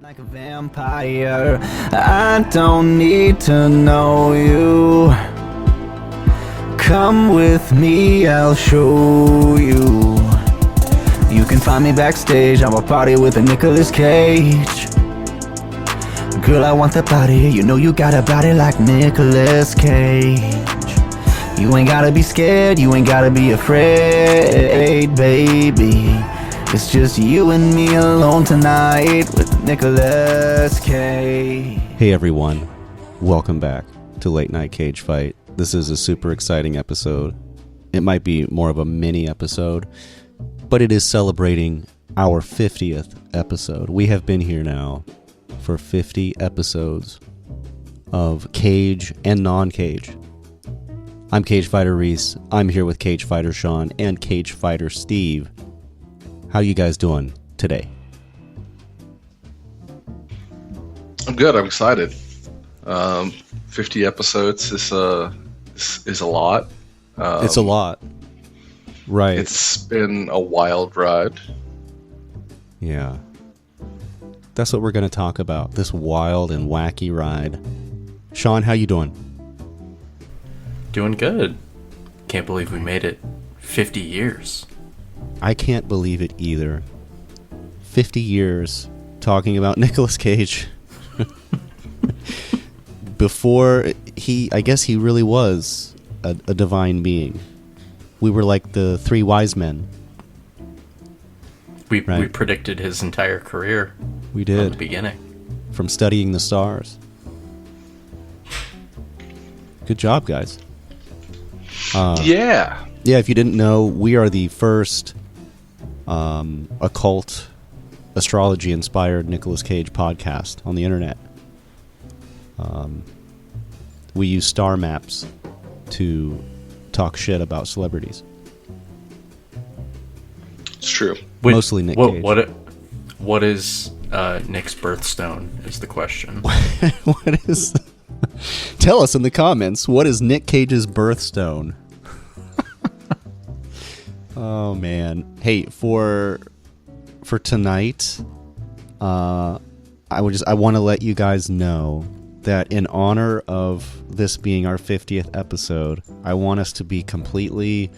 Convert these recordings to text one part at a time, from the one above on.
Like a vampire, I don't need to know you. Come with me, I'll show you. You can find me backstage, I'm a party with a Nicolas Cage. Girl, I want that body, you know you got a body like Nicolas Cage. You ain't gotta be scared, you ain't gotta be afraid, baby. It's just you and me alone tonight with Nicolas Cage. Hey everyone, welcome back to Late Night Cage Fight. This is a super exciting episode. It might be more of a mini episode, but it is celebrating our 50th episode. We have been here now for 50 episodes of Cage and non-Cage. I'm Cage Fighter Reese. I'm here with Cage Fighter Sean and Cage Fighter Steve. How you guys doing today? I'm good. I'm excited. 50 episodes is a lot. It's a lot, right? It's been a wild ride. Yeah, that's what we're going to talk about. This wild and wacky ride. Sean, how you doing? Doing good. Can't believe we made it 50 years. I can't believe it either. 50 years talking about Nicolas Cage. Before I guess he really was a divine being. We were like the three wise men. We right? We predicted his entire career. We did. From the beginning. From studying the stars. Good job, guys. Yeah, if you didn't know, we are the first occult, astrology-inspired Nicolas Cage podcast on the internet. We use star maps to talk shit about celebrities. it's true. Mostly Nic Cage. What is Nick's birthstone is the question. What is... Tell us in the comments, what is Nic Cage's birthstone? Oh man. Hey, for tonight, I want to let you guys know that in honor of this being our 50th episode, I want us to be completely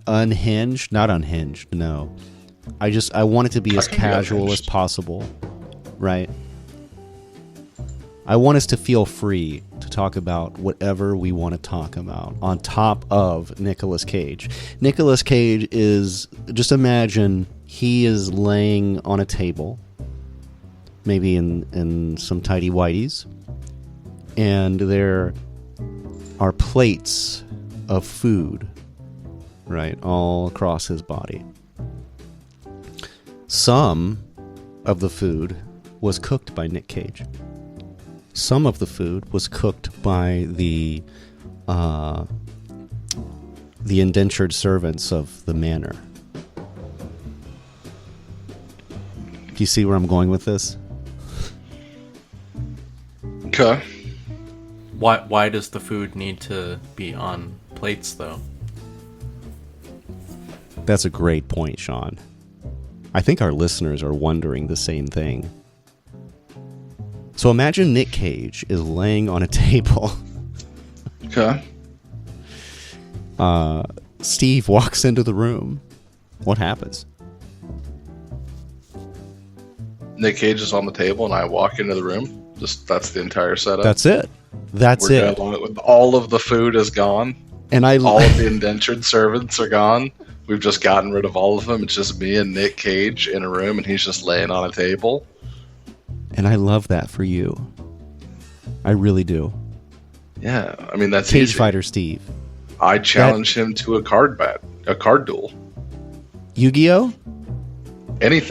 unhinged, not unhinged, no. I want it to be as casual as possible, right? I want us to feel free to talk about whatever we want to talk about on top of Nicolas Cage. Nicolas Cage is, just imagine he is laying on a table, maybe in some tidy whities, and there are plates of food, right, all across his body. Some of the food was cooked by Nic Cage. Some of the food was cooked by the indentured servants of the manor. Do you see where I'm going with this? Okay. Why does the food need to be on plates though? That's a great point, Sean. I think our listeners are wondering the same thing. So imagine Nic Cage is laying on a table. Okay. Steve walks into the room. What happens? Nic Cage is on the table, and I walk into the room. That's the entire setup. That's it. That's We're it. going with all of the food is gone. And all of the indentured servants are gone. We've just gotten rid of all of them. It's just me and Nic Cage in a room, and he's just laying on a table. And I love that for you. I really do. Yeah, I mean, that's Cage easy. Fighter Steve. I challenge him to a card duel. Yu-Gi-Oh? Any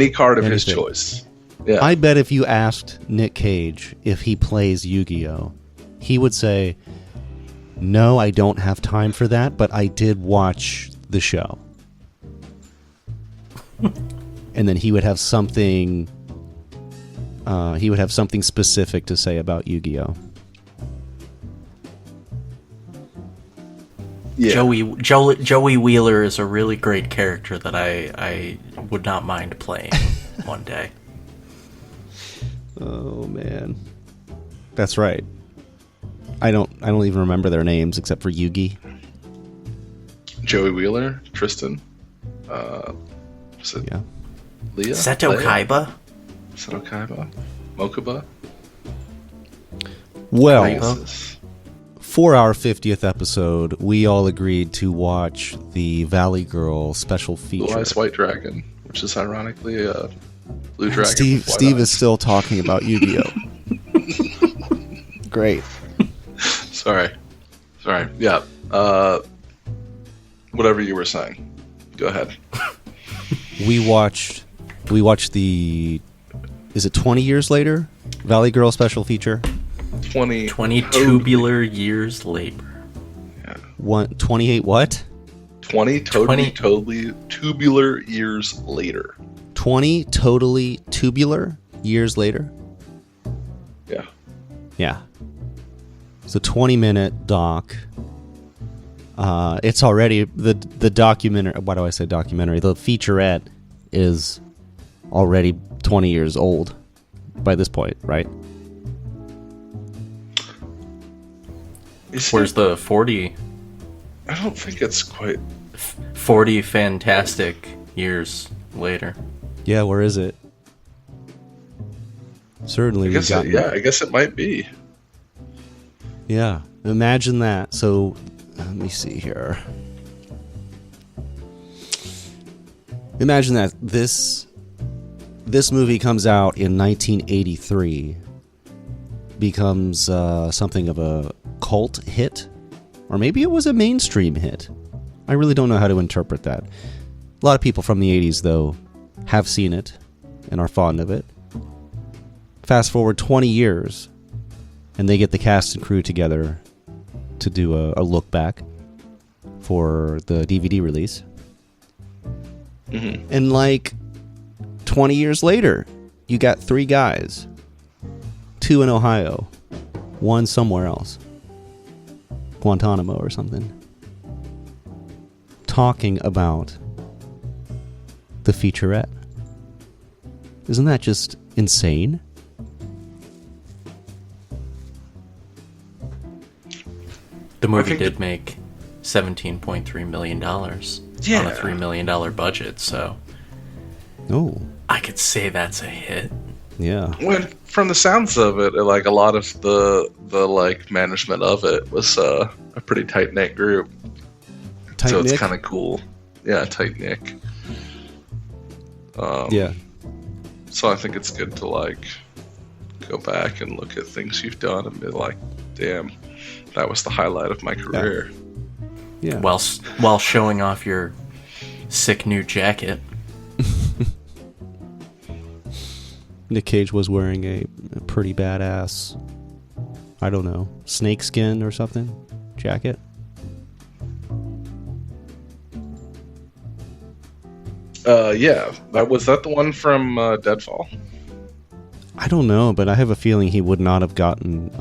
card of his Anything. choice. Yeah. I bet if you asked Nic Cage if he plays Yu-Gi-Oh, he would say, "No, I don't have time for that, but I did watch the show." And then he would have something specific to say about Yu-Gi-Oh. Yeah. Joey Wheeler is a really great character that I would not mind playing one day. Oh man, that's right. I don't even remember their names except for Yugi. Joey Wheeler, Tristan, was it Yeah. Leah? Seto Kaiba? Seto Kaiba? Mokuba? Well, Pegasus. for our 50th episode, we all agreed to watch the Valley Girl special feature. Blue Eyes White Dragon, which is ironically a blue dragon. Steve with white Steve is eyes. still talking about Yu-Gi-Oh. Great. Sorry. Yeah. Whatever you were saying. Go ahead. We watched the, is it 20 years later? Valley Girl special feature? 20 tubular years later. 28 what? 20 totally tubular years later. 20 totally tubular years later? Yeah. Yeah. It's a 20-minute doc. It's already the documentary. Why do I say documentary? The featurette is already 20 years old by this point, right? Where's the 40? I don't think it's quite. 40 fantastic years later. Yeah, where is it? Certainly, I guess I guess it might be. Yeah, imagine that. So, let me see here. Imagine that this movie comes out in 1983, becomes something of a cult hit, or maybe it was a mainstream hit. I really don't know how to interpret that. A lot of people from the 80s, though, have seen it and are fond of it. Fast forward 20 years, and they get the cast and crew together to do a look back for the DVD release. Mm-hmm. And like 20 years later, you got 3 guys, 2 in Ohio, 1 somewhere else, Guantanamo or something, talking about the featurette. Isn't that just insane? The movie did make $17.3 million on a $3 million budget, so Oh, I could say that's a hit. yeah. When from the sounds of it, like a lot of the like management of it was a pretty tight knit group. Tight so Nick? it's kind of cool. Yeah, tight Nick. Yeah. So I think it's good to like go back and look at things you've done and be like, damn, that was the highlight of my career. Yeah. While showing off your sick new jacket. Nic Cage was wearing a pretty badass, I don't know, snakeskin or something jacket. Yeah, was that the one from Deadfall? I don't know, but I have a feeling he would not have gotten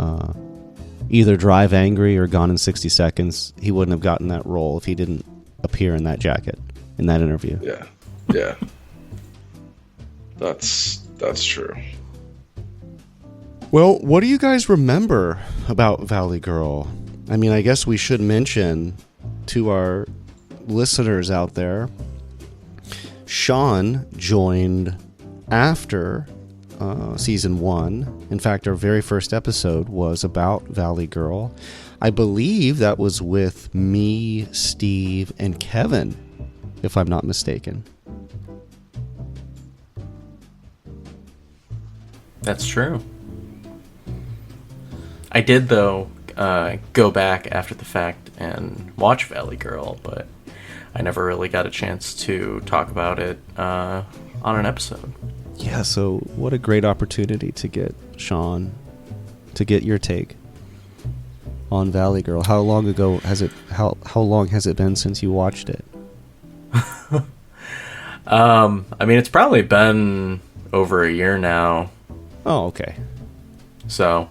either Drive Angry or Gone in 60 Seconds. He wouldn't have gotten that role if he didn't appear in that jacket in that interview. Yeah. That's true. Well, what do you guys remember about Valley Girl? I mean, I guess we should mention to our listeners out there, Sean joined after season 1. In fact, our very first episode was about Valley Girl. I believe that was with me, Steve, and Kevin, if I'm not mistaken. That's true. I did, though, go back after the fact and watch Valley Girl, but I never really got a chance to talk about it on an episode. Yeah, so what a great opportunity to get Sean to get your take on Valley Girl. How long ago has it? How long has it been since you watched it? I mean, it's probably been over a year now. Oh, okay. So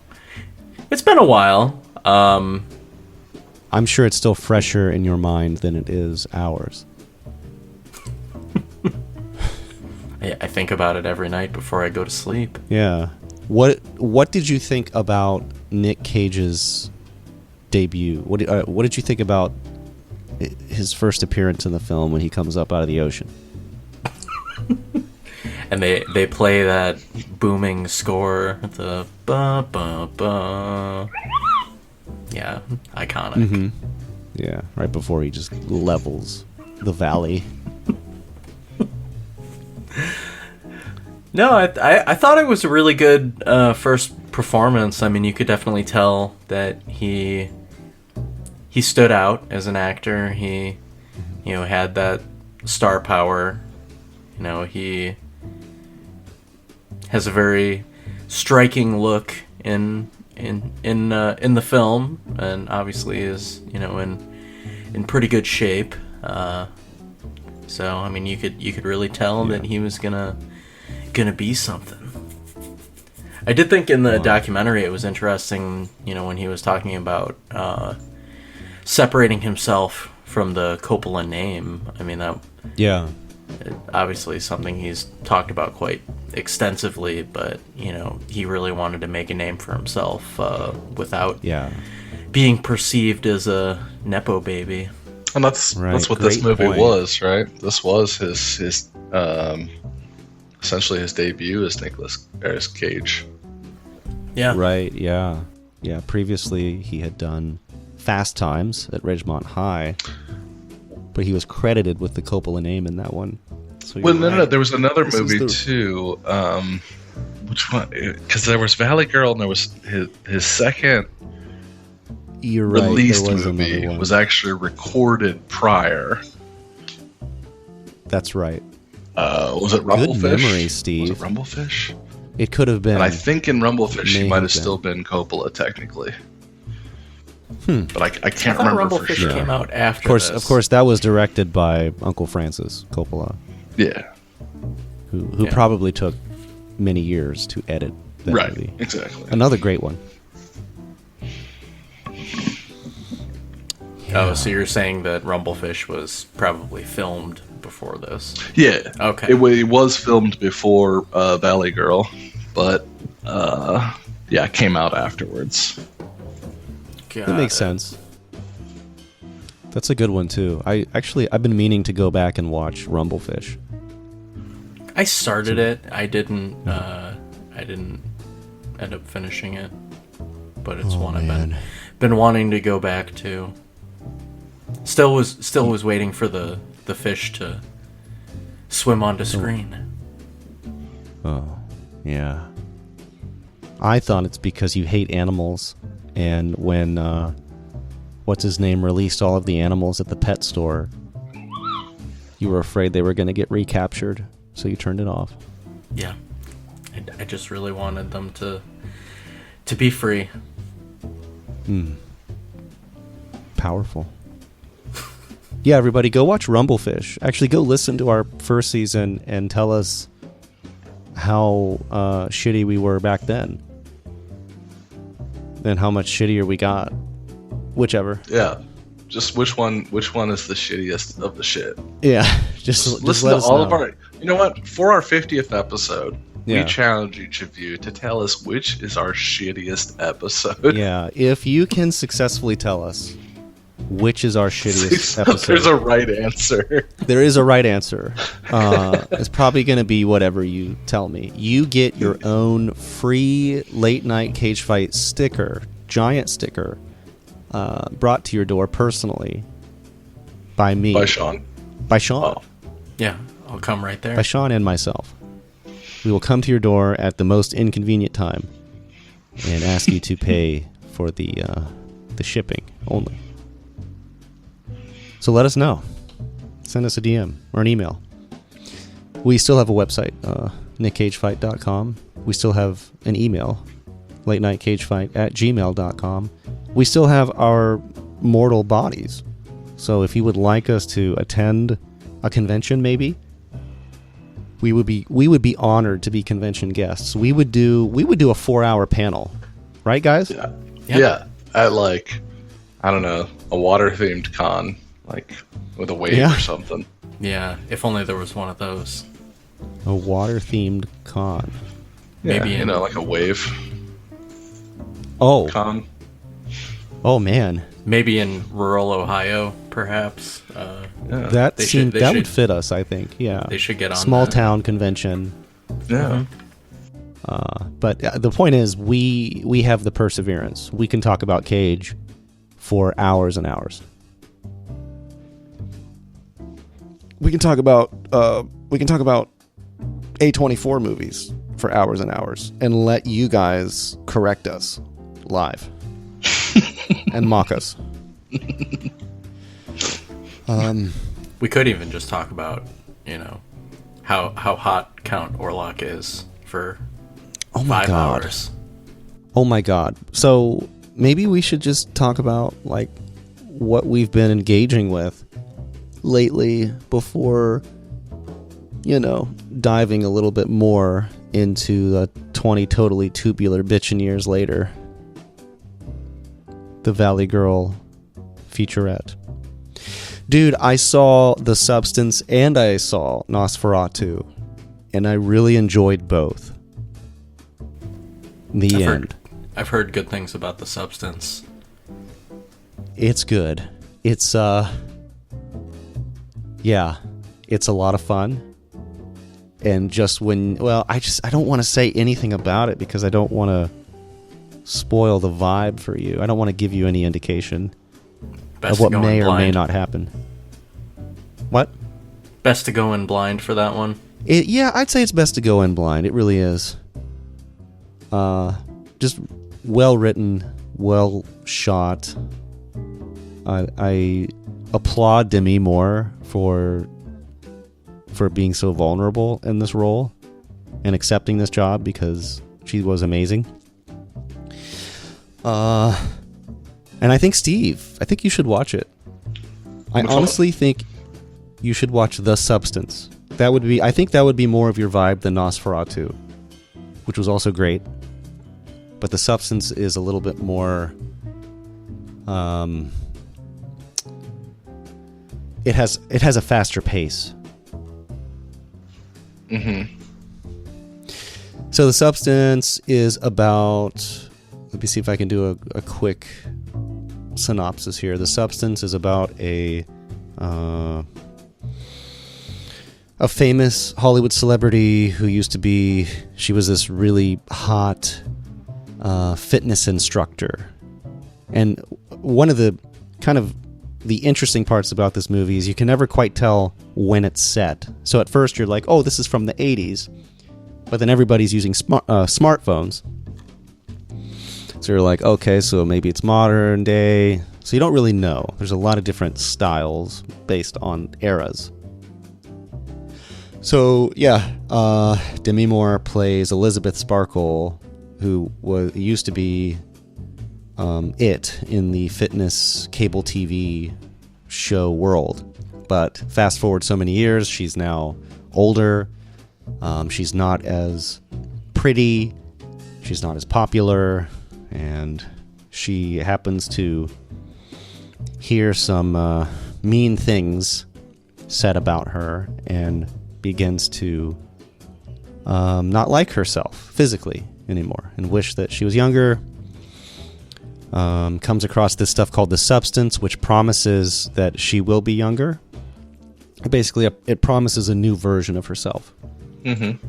it's been a while. I'm sure it's still fresher in your mind than it is ours. I think about it every night before I go to sleep. Yeah. What did you think about Nic Cage's debut? What did you think about his first appearance in the film when he comes up out of the ocean? And they play that booming score, the ba ba ba. Yeah, iconic. Mm-hmm. Yeah, right before he just levels the valley. No, I thought it was a really good first performance. I mean, you could definitely tell that he stood out as an actor. He, had that star power. He has a very striking look in the film, and obviously is in pretty good shape. So I mean, you could really tell that he was gonna be something. I did think in the documentary it was interesting, when he was talking about separating himself from the Coppola name. I mean, that obviously something he's talked about quite extensively, but he really wanted to make a name for himself without being perceived as a nepo baby. And that's what this movie was, right? This was his essentially his debut as Nicolas Cage. Yeah. Right. Yeah. Yeah. Previously, he had done Fast Times at Ridgemont High, but he was credited with the Coppola name in that one. So no. There was another movie too. Which one? Because there was Valley Girl, and there was his second released movie was actually recorded prior. That's right. Was it Rumblefish? Good memory, Steve. Was it Rumblefish? It could have been. And I think in Rumblefish he might have still been Coppola technically. But I can't remember for sure. Came out after Of course, that was directed by Uncle Francis Coppola. Yeah. Who probably took many years to edit that movie. Right, exactly. Another great one. Oh, so you're saying that Rumblefish was probably filmed before this? Yeah. Okay. It was filmed before Valley Girl, but it came out afterwards. That makes sense. That's a good one too. I've been meaning to go back and watch Rumblefish. I started it. I didn't end up finishing it, but it's one I've been wanting to go back to. Still was waiting for the fish to swim onto screen. Oh, yeah. I thought it's because you hate animals, and when what's his name released all of the animals at the pet store, you were afraid they were going to get recaptured, so you turned it off. Yeah, I just really wanted them to be free. Powerful. Yeah, everybody, go watch Rumblefish. Actually, go listen to our first season and tell us how shitty we were back then. And how much shittier we got. Whichever. Yeah. Just which one is the shittiest of the shit. Yeah. Just listen let to us all know. of our... You know what? For our 50th episode, Yeah. we challenge each of you to tell us which is our shittiest episode. Yeah, if you can successfully tell us which is our shittiest episode. There's a right answer. There is a right answer. It's probably going to be whatever you tell me. You get your own free late night cage fight sticker, giant sticker, brought to your door personally by me. By Sean. By Sean. Oh. Yeah, I'll come right there. By Sean and myself. We will come to your door at the most inconvenient time and ask you to pay for the shipping only. So let us know. Send us a DM or an email. We still have a website, niccagefight.com. We still have an email, latenightcagefight@gmail.com. We still have our mortal bodies. So if you would like us to attend a convention, maybe, we would be honored to be convention guests. We would do a 4-hour panel, right, guys? Yeah. At like, I don't know, a water themed con, like with a wave or something. Yeah, if only there was one of those. A water-themed con. Maybe Yeah, like a wave Oh, con. oh man, maybe in rural Ohio, perhaps. Yeah. that They should- they that should- would fit us. I think. Yeah, They should get on small that. town convention. Yeah. But the point is, we have the perseverance. We can talk about Cage for hours and hours. We can talk about A24 movies for hours and hours and let you guys correct us live and mock us. We could even just talk about, how hot Count Orlok is for Oh my 5 God. hours. Oh my God. So maybe we should just talk about like what we've been engaging with lately before, diving a little bit more into the 20 Totally Tubular Bitchin' Years Later. The Valley Girl featurette. Dude, I saw The Substance and I saw Nosferatu, and I really enjoyed both. The end. I've heard good things about The Substance. It's good. It's yeah, it's a lot of fun. And just I don't want to say anything about it because I don't want to spoil the vibe for you. I don't want to give you any indication Best of what to go may in or may blind. not happen. What? Best to go in blind for that one. Yeah, I'd say it's best to go in blind. It really is. Just well written, well shot. I applaud Demi Moore for being so vulnerable in this role and accepting this job because she was amazing. And I think Steve, I think you should watch it. I honestly think you should watch The Substance. I think that would be more of your vibe than Nosferatu, which was also great. But The Substance is a little bit more. It has a faster pace. Mm-hmm. So The Substance is about. Let me see if I can do a quick synopsis here. The Substance is about a famous Hollywood celebrity who used to be. She was this really hot fitness instructor, and one of the kind of the interesting parts about this movie is you can never quite tell when it's set. So at first you're like, oh, this is from the 80s, but then everybody's using smartphones. So you're like, okay, so maybe it's modern day. So you don't really know. There's a lot of different styles based on eras. So yeah, Demi Moore plays Elizabeth Sparkle, who used to be it in the fitness cable TV show world. But fast forward so many years, she's now older. She's not as pretty. She's not as popular. And she happens to hear some mean things said about her and begins to not like herself physically anymore and wish that she was younger. Comes across this stuff called The Substance, which promises that she will be younger. Basically, it promises a new version of herself. Mm-hmm.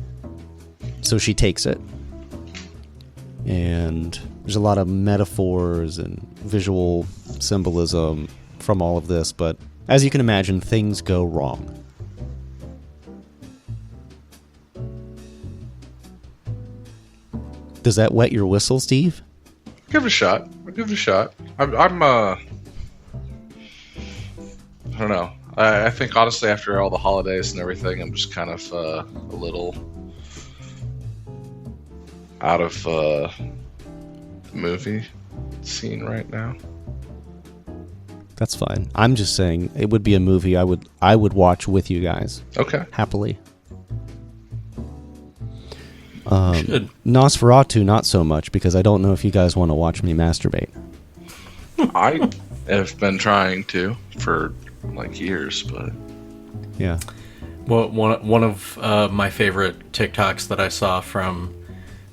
So she takes it. And there's a lot of metaphors and visual symbolism from all of this, but as you can imagine, things go wrong. Does that wet your whistle, Steve? Give it a shot. Give it a shot. I'm I don't know. I think honestly, after all the holidays and everything, I'm just kind of a little out of the movie scene right now. That's fine. I'm just saying it would be a movie I would watch with you guys Okay. happily. Should. Nosferatu, not so much, because I don't know if you guys want to watch me masturbate. I have been trying to for like years, but Yeah. Well, one of my favorite TikToks that I saw from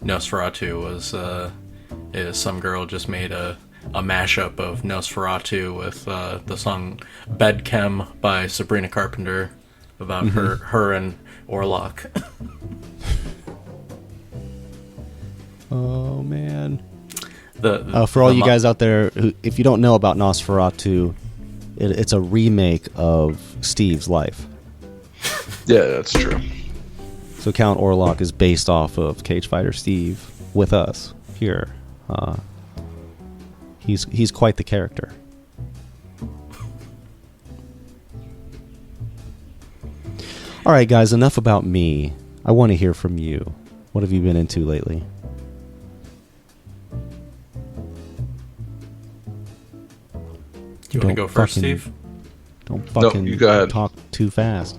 Nosferatu was is some girl just made a mashup of Nosferatu with the song Bedchem by Sabrina Carpenter about her and Orlok. Oh man! For For all you guys out there, who, if you don't know about Nosferatu, it's a remake of Steve's life. Yeah, that's true. So Count Orlok is based off of Cage Fighter Steve with us here. He's quite the character. All right, guys, enough about me. I want to hear from you. What have you been into lately? Do you want to go first, Steve? Don't fucking you go ahead. Talk too fast.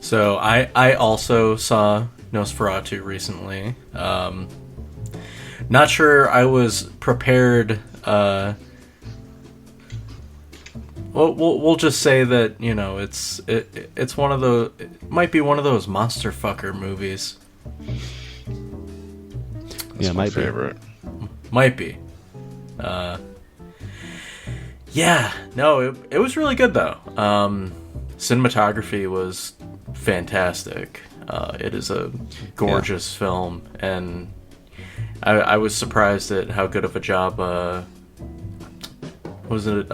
So I also saw Nosferatu recently. Not sure I was prepared. We'll just say that, you know, it's one of those. It might be one of those monster fucker movies. That's my favorite. Might be. Yeah, no, it was really good though. Cinematography was fantastic. It is a gorgeous film, and I was surprised at how good of a job was it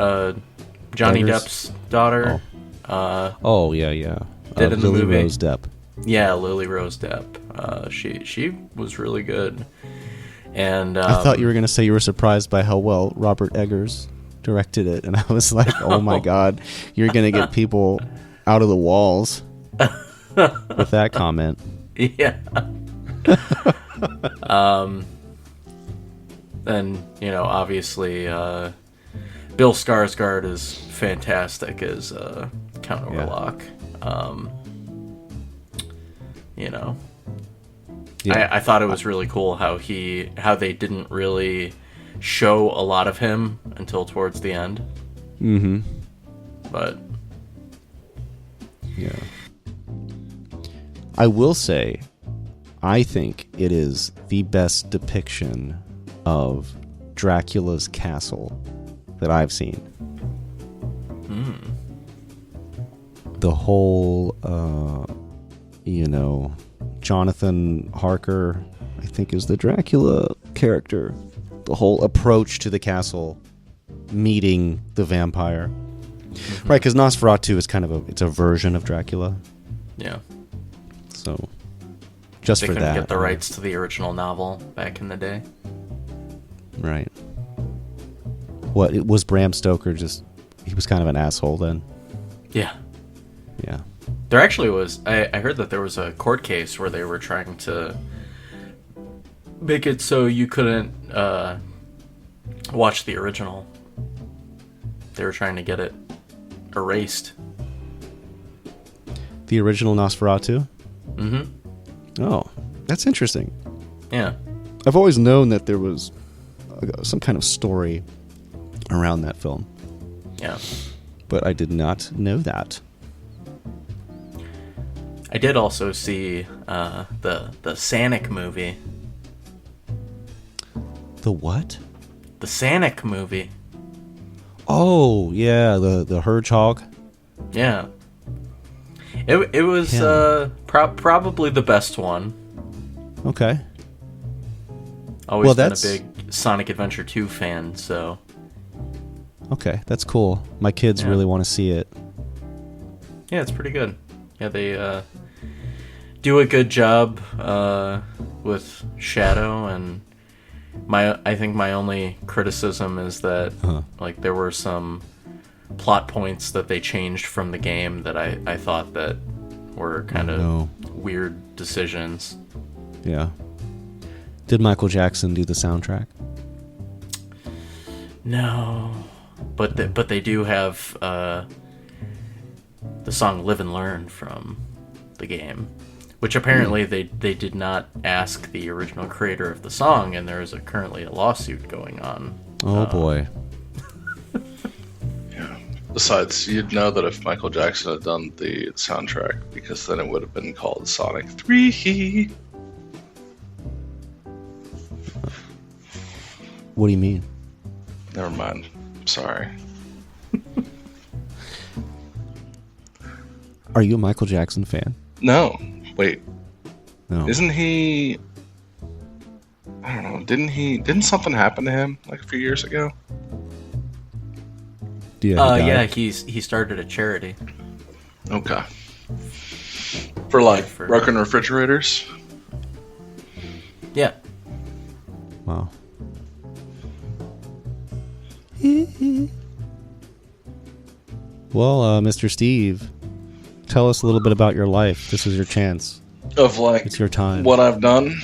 Johnny Depp's daughter did in the Lily movie. Rose Depp. Yeah, Lily Rose Depp. She was really good. And I thought you were going to say you were surprised by how well Robert Eggers directed it, and I was like, oh my god, you're going to get people out of the walls with that comment. Yeah. And, you know, obviously, Bill Skarsgård is fantastic as Count Orlok. You know, I thought it was really cool how they didn't really show a lot of him until towards the end. Mm-hmm. But yeah, I will say, I think it is the best depiction of Dracula's castle that I've seen. The whole, you know, Jonathan Harker, I think, is the Dracula character. The whole approach to the castle, meeting the vampire. Right, because Nosferatu is kind of it's a version of Dracula. yeah, So, just they for couldn't that. get the rights to the original novel back in the day. Right. What, it was Bram Stoker just, he was kind of an asshole then? Yeah. Yeah. There actually was. I heard that there was a court case where they were trying to make it so you couldn't watch the original. They were trying to get it erased. The original Nosferatu? Mm-hmm. Oh, that's interesting. Yeah. I've always known that there was some kind of story around that film, Yeah. but I did not know that. I did also see the Sanic movie. The what? The Sanic movie. Oh, yeah, the Hedgehog. Yeah. It was probably the best one. Okay. Always Well, been that's- a big Sonic Adventure 2 fan, so Okay, that's cool. My kids Yeah. really want to see it. yeah, it's pretty good. Yeah, they do a good job with Shadow, and I think my only criticism is that like there were some plot points that they changed from the game that I thought that were kind of weird decisions. Yeah. Did Michael Jackson do the soundtrack? No, but they do have the song "Live and Learn" from the game, which apparently they did not ask the original creator of the song, and there is currently a lawsuit going on. Oh boy. Yeah. Besides, you'd know that if Michael Jackson had done the soundtrack, because then it would have been called Sonic 3. What do you mean? Never mind. Sorry. Are you a Michael Jackson fan? No. Wait. No. Isn't he... I don't know. Didn't something happen to him like a few years ago? Yeah, he started a charity. Okay. For broken refrigerators? Yeah. Wow. Well, Mr. Steve, tell us a little bit about your life. This is your chance. Of It's your time. what I've done?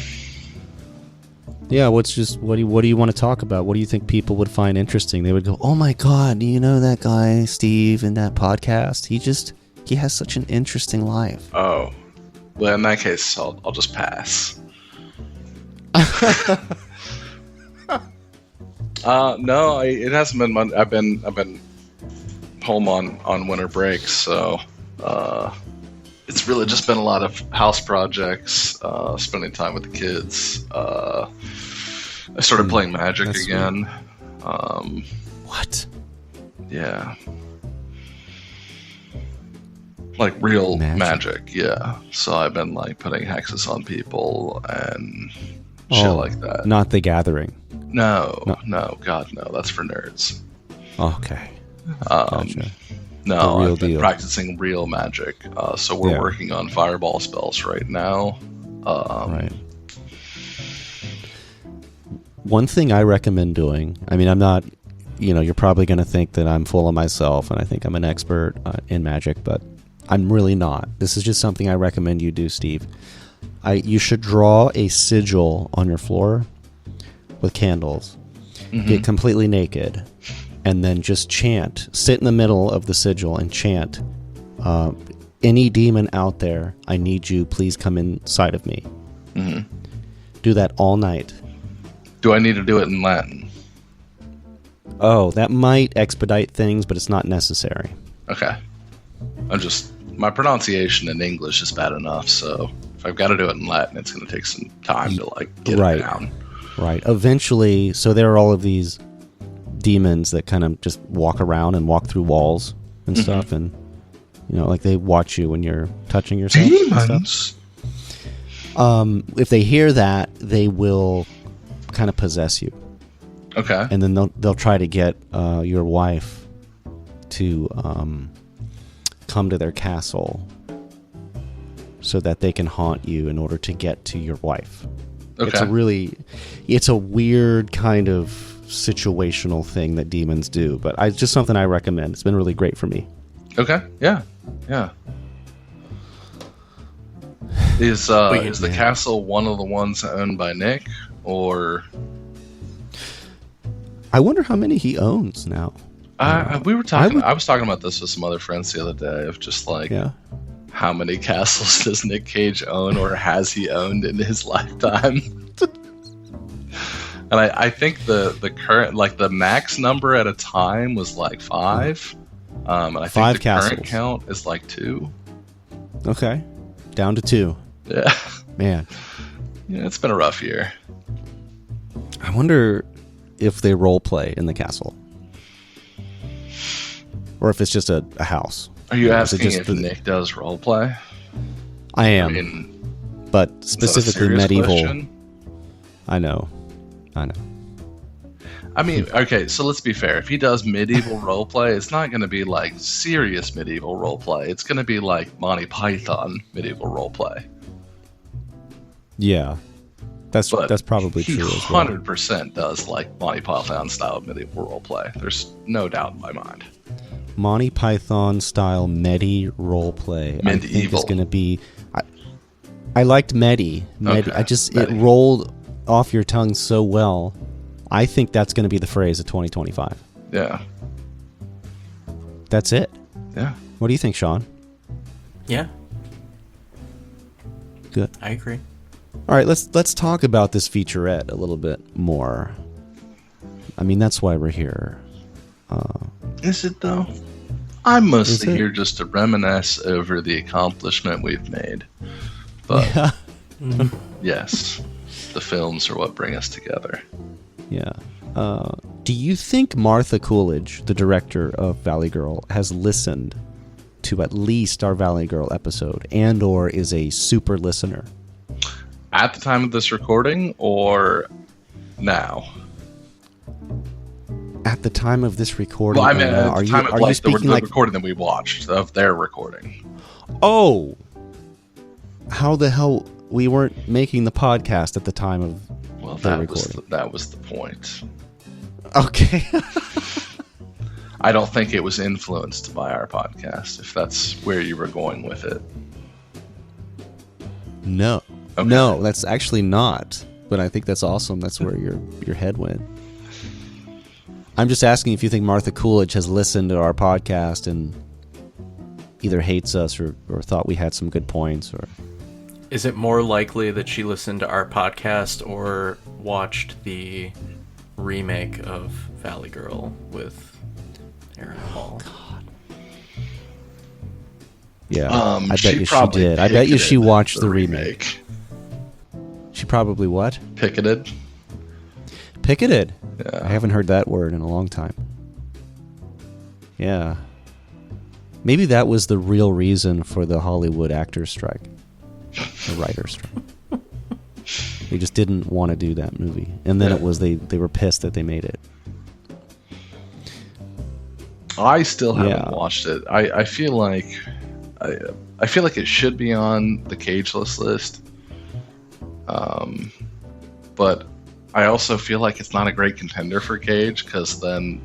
Yeah, what do you want to talk about? What do you think people would find interesting? They would go, "Oh my God, do you know that guy Steve in that podcast? He has such an interesting life." Oh. Well, in that case, I'll just pass. No, it hasn't been much. I've been home on winter break, so it's really just been a lot of house projects, spending time with the kids. I started playing Magic again. What? Yeah. Like real magic, yeah. So I've been like putting hexes on people and shit like that. Not The Gathering. No, God, no. That's for nerds. Okay. Gotcha. No, I've been practicing real magic. So we're working on fireball spells right now. Right. One thing I recommend doing, I mean, I'm not, you're probably going to think that I'm full of myself and I think I'm an expert in magic, but I'm really not. This is just something I recommend you do, Steve. You should draw a sigil on your floor with candles, get completely naked, and then just chant. Sit in the middle of the sigil and chant, any demon out there, I need you, please come inside of me. Mm-hmm. Do that all night. Do I need to do it in Latin? Oh, that might expedite things, but it's not necessary. Okay. My pronunciation in English is bad enough, so if I've got to do it in Latin, it's going to take some time to get it down. Right. Eventually, so there are all of these demons that kind of just walk around and walk through walls and stuff, and like they watch you when you're touching yourself. Demons. If they hear that, they will kind of possess you. Okay. And then they'll try to get your wife to come to their castle so that they can haunt you in order to get to your wife. Okay. It's a weird kind of situational thing that demons do, but it's just something I recommend. It's been really great for me. Okay. Yeah. Is the castle one of the ones owned by Nick, or? I wonder how many he owns now. I was talking about this with some other friends the other day of just how many castles does Nic Cage own, or has he owned in his lifetime? And I think the current, the max number at a time was 5. And I think the current count is 2. Okay. Down to 2. Yeah. Man. Yeah, it's been a rough year. I wonder if they role play in the castle. Or if it's just a house. Are you asking if Nick does role play? I am. But specifically medieval. Question? I know. I mean, okay, so let's be fair. If he does medieval role play, it's not going to be serious medieval role play. It's going to be Monty Python medieval role play. Yeah. That's probably true as well. He 100% does Monty Python style medieval role play. There's no doubt in my mind. Monty Python style role play. Medieval. I think is going to be. I liked Medi. Okay, it rolled off your tongue so well. I think that's going to be the phrase of 2025. Yeah. That's it. Yeah. What do you think, Sean? Yeah. Good. I agree. All right, let's talk about this featurette a little bit more. I mean, that's why we're here. Is it though? I'm mostly Is it? here just to reminisce over the accomplishment we've made. But Yeah. yes, the films are what bring us together. Yeah. Do you think Martha Coolidge, the director of Valley Girl, has listened to at least our Valley Girl episode and or is a super listener? At the time of this recording or now? At the time of this recording, Well, I mean, at are the you time of are you the speaking like recording that we watched, of their recording. oh? How the hell we weren't making the podcast at the time of Well, their that was recording? that was the point. Okay. I don't think it was influenced by our podcast, if that's where you were going with it. No. Okay. No, that's actually not. But I think that's awesome. That's where your head went. I'm just asking if you think Martha Coolidge has listened to our podcast and either hates us or thought we had some good points. Or Is it more likely that she listened to our podcast or watched the remake of Valley Girl with Aaron Paul? Yeah, I bet you she probably did. I bet you she picketed watched the remake. She probably what? Picketed. Picketed. Yeah. I haven't heard that word in a long time. Yeah. Maybe that was the real reason for the Hollywood actors strike. The writer's strike. They just didn't want to do that movie. And then Yeah. it was they were pissed that they made it. I still haven't Yeah. watched it. I feel like I feel like it should be on the Cageless list. But I also feel like it's not a great contender for Cage, because then,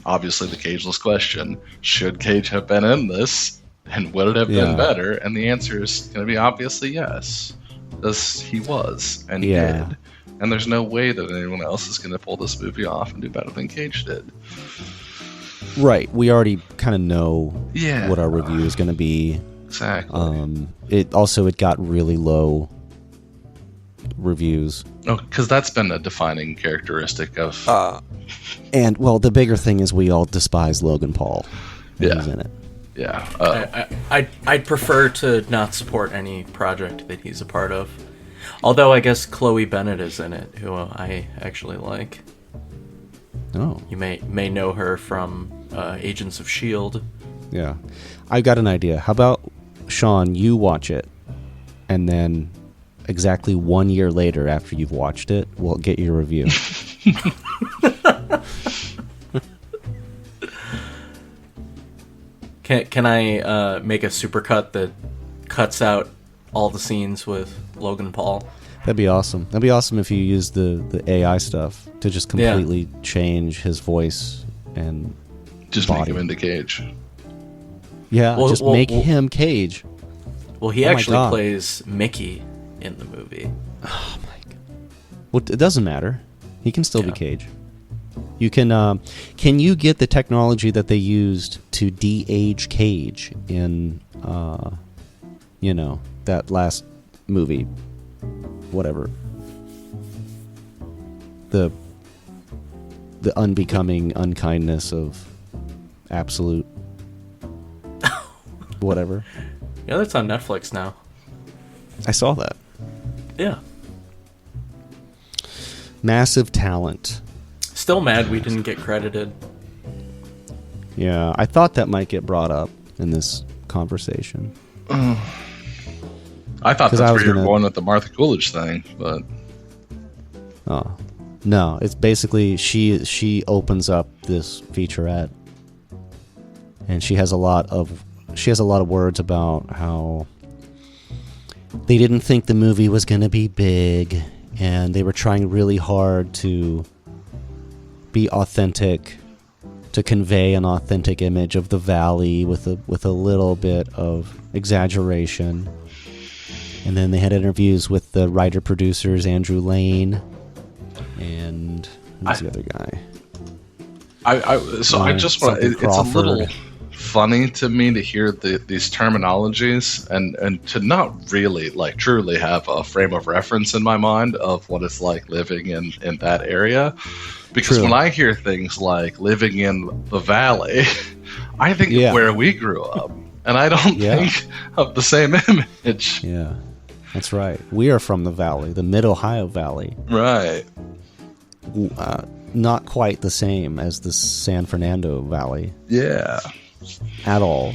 obviously the Cageless question, should Cage have been in this? And would it have Yeah. been better? And the answer is going to be obviously yes. Because he was, and Yeah. did. And there's no way that anyone else is going to pull this movie off and do better than Cage did. Right. We already kind of know Yeah. what our review is going to be. Exactly. It got really low reviews. Oh, because that's been a defining characteristic of... And, well, the bigger thing is we all despise Logan Paul when Yeah. he's in it. yeah. I'd prefer to not support any project that he's a part of. Although I guess Chloe Bennett is in it, who I actually like. Oh, You may know her from Agents of S.H.I.E.L.D. yeah. I've got an idea. How about, Sean, you watch it, and then exactly 1 year later after you've watched it, we'll get your review. Can I make a supercut that cuts out all the scenes with Logan Paul? That'd be awesome. That'd be awesome if you used the AI stuff to just completely change his voice and Just body. make him into Cage. yeah, Well- just well- make well- him Cage. Well, he Oh my actually God. plays Mickey in the movie. Well, it doesn't matter. He can still be Yeah. Cage. You can you get the technology that they used to de-age Cage in that last movie, whatever. The unbecoming unkindness of absolute whatever. Yeah, that's on Netflix now. I saw that. Yeah. Massive talent. Still mad we didn't get credited. Yeah, I thought that might get brought up in this conversation. I thought 'Cause that's I where was you were gonna- going with the Martha Coolidge thing, but Oh, no! It's basically she opens up this featurette, and she has a lot of words about how they didn't think the movie was going to be big, and they were trying really hard to be authentic, to convey an authentic image of the valley with a little bit of exaggeration. And then they had interviews with the writer-producers, Andrew Lane, and who's the other guy? I just want something it's a little Crawford. funny to me to hear these terminologies and to not really like truly have a frame of reference in my mind of what it's like living in that area. Because when I hear things like living in the valley, I think of where we grew up, and I don't think of the same image. Yeah, that's right. We are from the valley, the Mid-Ohio Valley. Right. Not quite the same as the San Fernando Valley. Yeah. At all.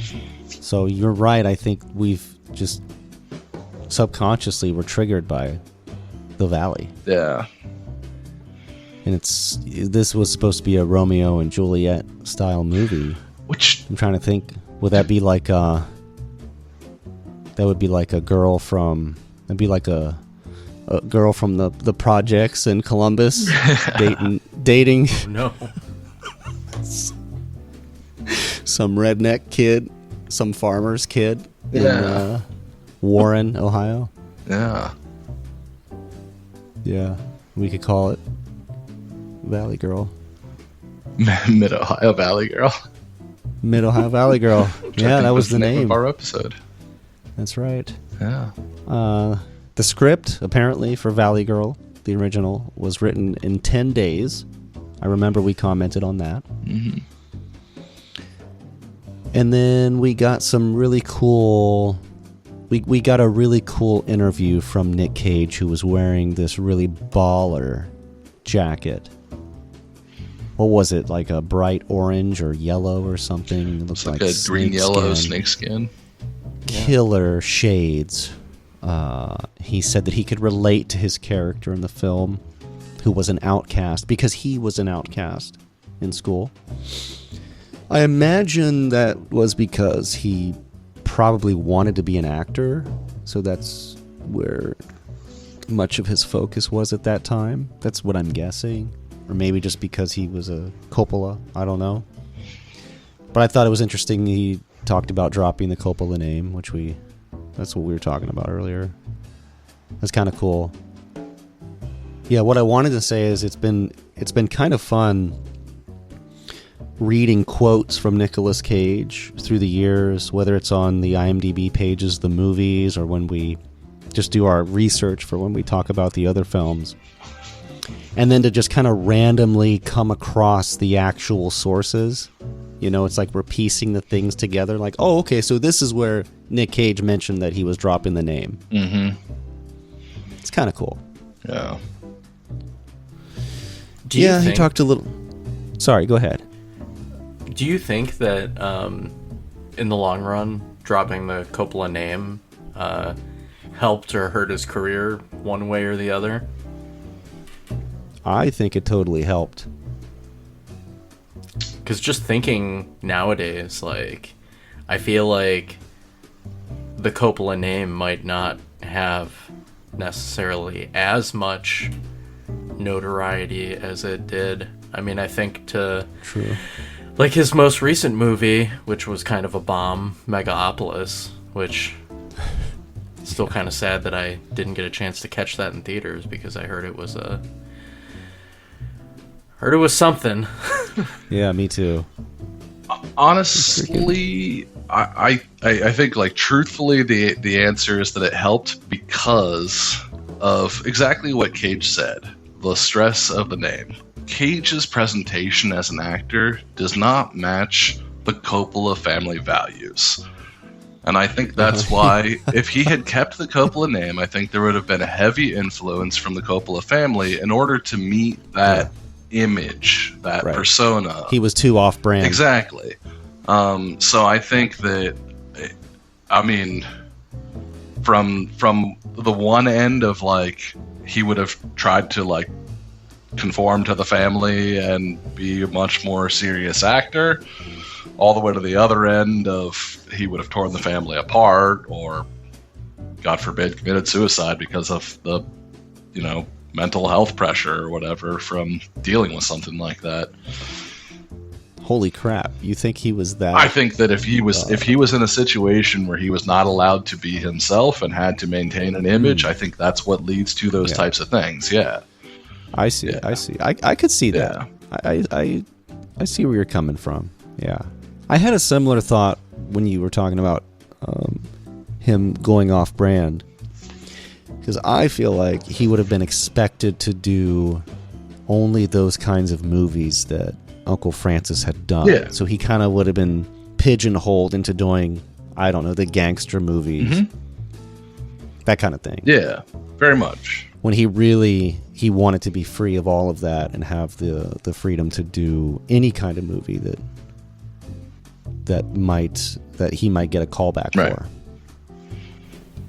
So you're right. I think we've just subconsciously were triggered by the valley. Yeah. And this was supposed to be a Romeo and Juliet style movie. Which I'm trying to think. Would that be like that would be like a girl from that'd be like a girl from the projects in Columbus dating Oh, no. some redneck kid, some farmer's kid in Warren, Ohio. Yeah. Yeah, we could call it Valley Girl. Mid-Ohio Valley Girl. Mid-Ohio Valley Girl. Yeah, that was the name of our episode. That's right. Yeah. The script, apparently, for Valley Girl, the original, was written in 10 days. I remember we commented on that. Mm-hmm. And then we got some really cool... We got a really cool interview from Nic Cage, who was wearing this really baller jacket. What was it? Like a bright orange or yellow or something? It looks like a green-yellow snake skin. Killer shades. He said that he could relate to his character in the film, who was an outcast, because he was an outcast in school. I imagine that was because he probably wanted to be an actor, so that's where much of his focus was at that time. That's what I'm guessing. Or maybe just because he was a Coppola. I don't know. But I thought it was interesting he talked about dropping the Coppola name, that's what we were talking about earlier. That's kind of cool. Yeah, what I wanted to say is it's been kind of fun reading quotes from Nicolas Cage through the years, whether it's on the IMDb pages, the movies, or when we just do our research for when we talk about the other films. And then to just kind of randomly come across the actual sources. You know, it's like we're piecing the things together. Like, oh, okay, so this is where Nic Cage mentioned that he was dropping the name. Mm-hmm. It's kind of cool. Yeah. He talked a little... Sorry, go ahead. Do you think that, in the long run, dropping the Coppola name helped or hurt his career one way or the other? I think it totally helped. Because just thinking nowadays, like, I feel like the Coppola name might not have necessarily as much notoriety as it did. I mean, I think True. Like his most recent movie, which was kind of a bomb, Megapolis, which still kind of sad that I didn't get a chance to catch that in theaters because I heard it was something. Yeah, me too. Honestly, I think, like, truthfully, the answer is that it helped because of exactly what Cage said. The stress of the name. Cage's presentation as an actor does not match the Coppola family values. And I think that's why, if he had kept the Coppola name, I think there would have been a heavy influence from the Coppola family in order to meet that image, that persona. He was too off-brand. Exactly. So I think that, I mean, from the one end of, like, he would have tried to, like, conform to the family and be a much more serious actor, all the way to the other end of he would have torn the family apart or, God forbid, committed suicide because of the, mental health pressure or whatever from dealing with something like that. Holy crap. You think he was that? I think that if he was in a situation where he was not allowed to be himself and had to maintain an image, I think that's what leads to those types of things. Yeah. I see. Yeah. I see. I could see that. I see where you're coming from. Yeah. I had a similar thought when you were talking about him going off brand, because I feel like he would have been expected to do only those kinds of movies that Uncle Francis had done. Yeah. So he kind of would have been pigeonholed into doing, I don't know, the gangster movies, that kind of thing. Yeah, very much. When he wanted to be free of all of that and have the freedom to do any kind of movie that he might get a callback Right. for.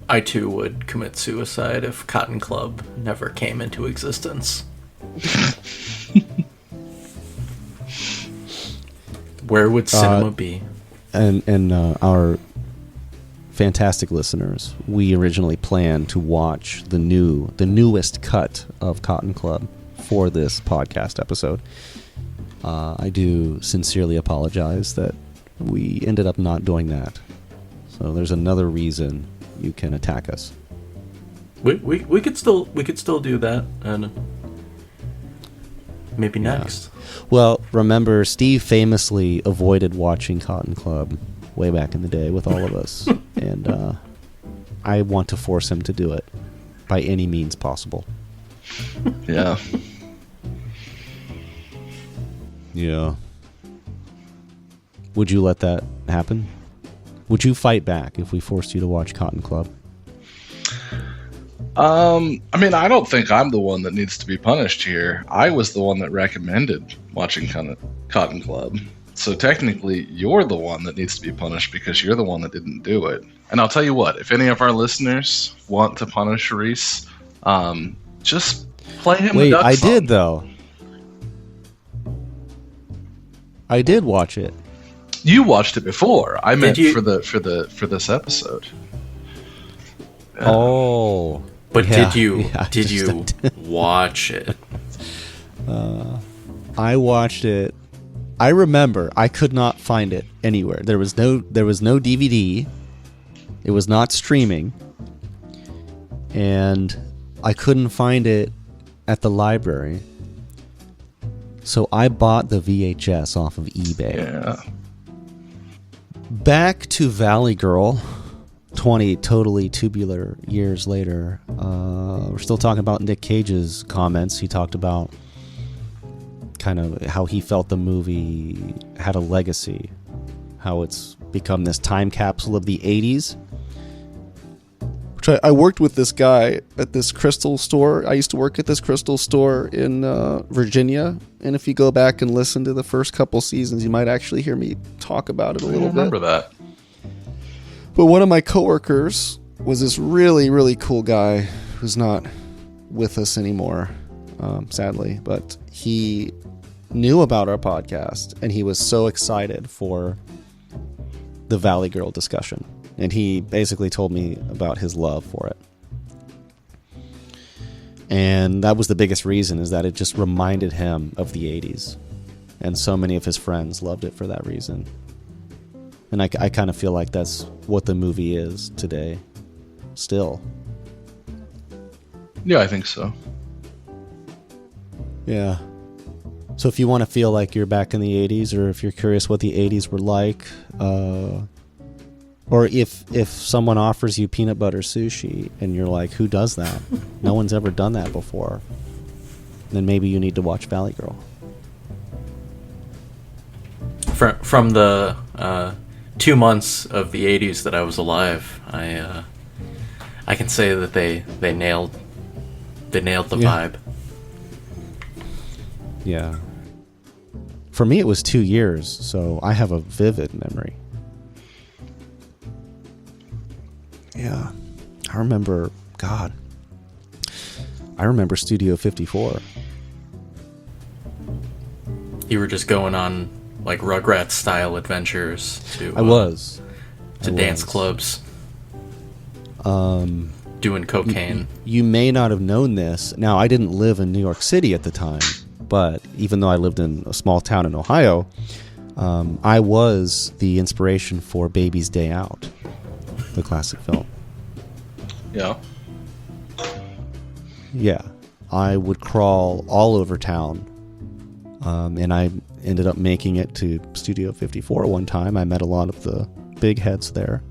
I too would commit suicide if Cotton Club never came into existence. Where would cinema be? And our fantastic listeners, we originally planned to watch the newest cut of Cotton Club for this podcast episode. I do sincerely apologize that we ended up not doing that. So there's another reason you can attack us. We could still do that, and maybe next. Well, remember, Steve famously avoided watching Cotton Club way back in the day with all of us, and I want to force him to do it by any means possible. Yeah. Yeah. Would you let that happen? Would you fight back if we forced you to watch Cotton Club? I mean, I don't think I'm the one that needs to be punished here. I was the one that recommended watching Cotton Club. So technically, you're the one that needs to be punished because you're the one that didn't do it. And I'll tell you what, if any of our listeners want to punish Reese, just play him the Wait, duck I song. did, though. I did watch it. You watched it before. I meant you? for this episode. Oh. But Yeah, did you yeah, did you watch it? I watched it. I remember I could not find it anywhere. There was no DVD. It was not streaming. And I couldn't find it at the library. So I bought the VHS off of eBay. Yeah. Back to Valley Girl, 20 Totally Tubular Years Later. We're still talking about Nic Cage's comments. He talked about kind of how he felt the movie had a legacy, how it's become this time capsule of the 80s. Which I worked with this guy at this crystal store. I used to work at this crystal store in Virginia. And if you go back and listen to the first couple seasons, you might actually hear me talk about it a I little bit. remember that. But one of my coworkers was this really, really cool guy who's not with us anymore, sadly. But he knew about our podcast, and he was so excited for the Valley Girl discussion. And he basically told me about his love for it. And that was the biggest reason, is that it just reminded him of the 80s. And so many of his friends loved it for that reason. And I kind of feel like that's what the movie is today, still. Yeah, I think so. Yeah. So if you want to feel like you're back in the 80s, or if you're curious what the 80s were like, or if someone offers you peanut butter sushi and you're like, who does that? No one's ever done that before. Then maybe you need to watch Valley Girl. From the 2 months of the 80s that I was alive, I can say that they nailed the vibe. Yeah. For me, it was 2 years, so I have a vivid memory. Yeah. I remember Studio 54. You were just going on like Rugrats style adventures to I was. dance clubs, doing cocaine. You may not have known this. Now, I didn't live in New York City at the time, but even though I lived in a small town in Ohio, I was the inspiration for Baby's Day Out, the classic film. Yeah. Yeah. I would crawl all over town And I ended up making it to Studio 54 one time. I met a lot of the big heads there.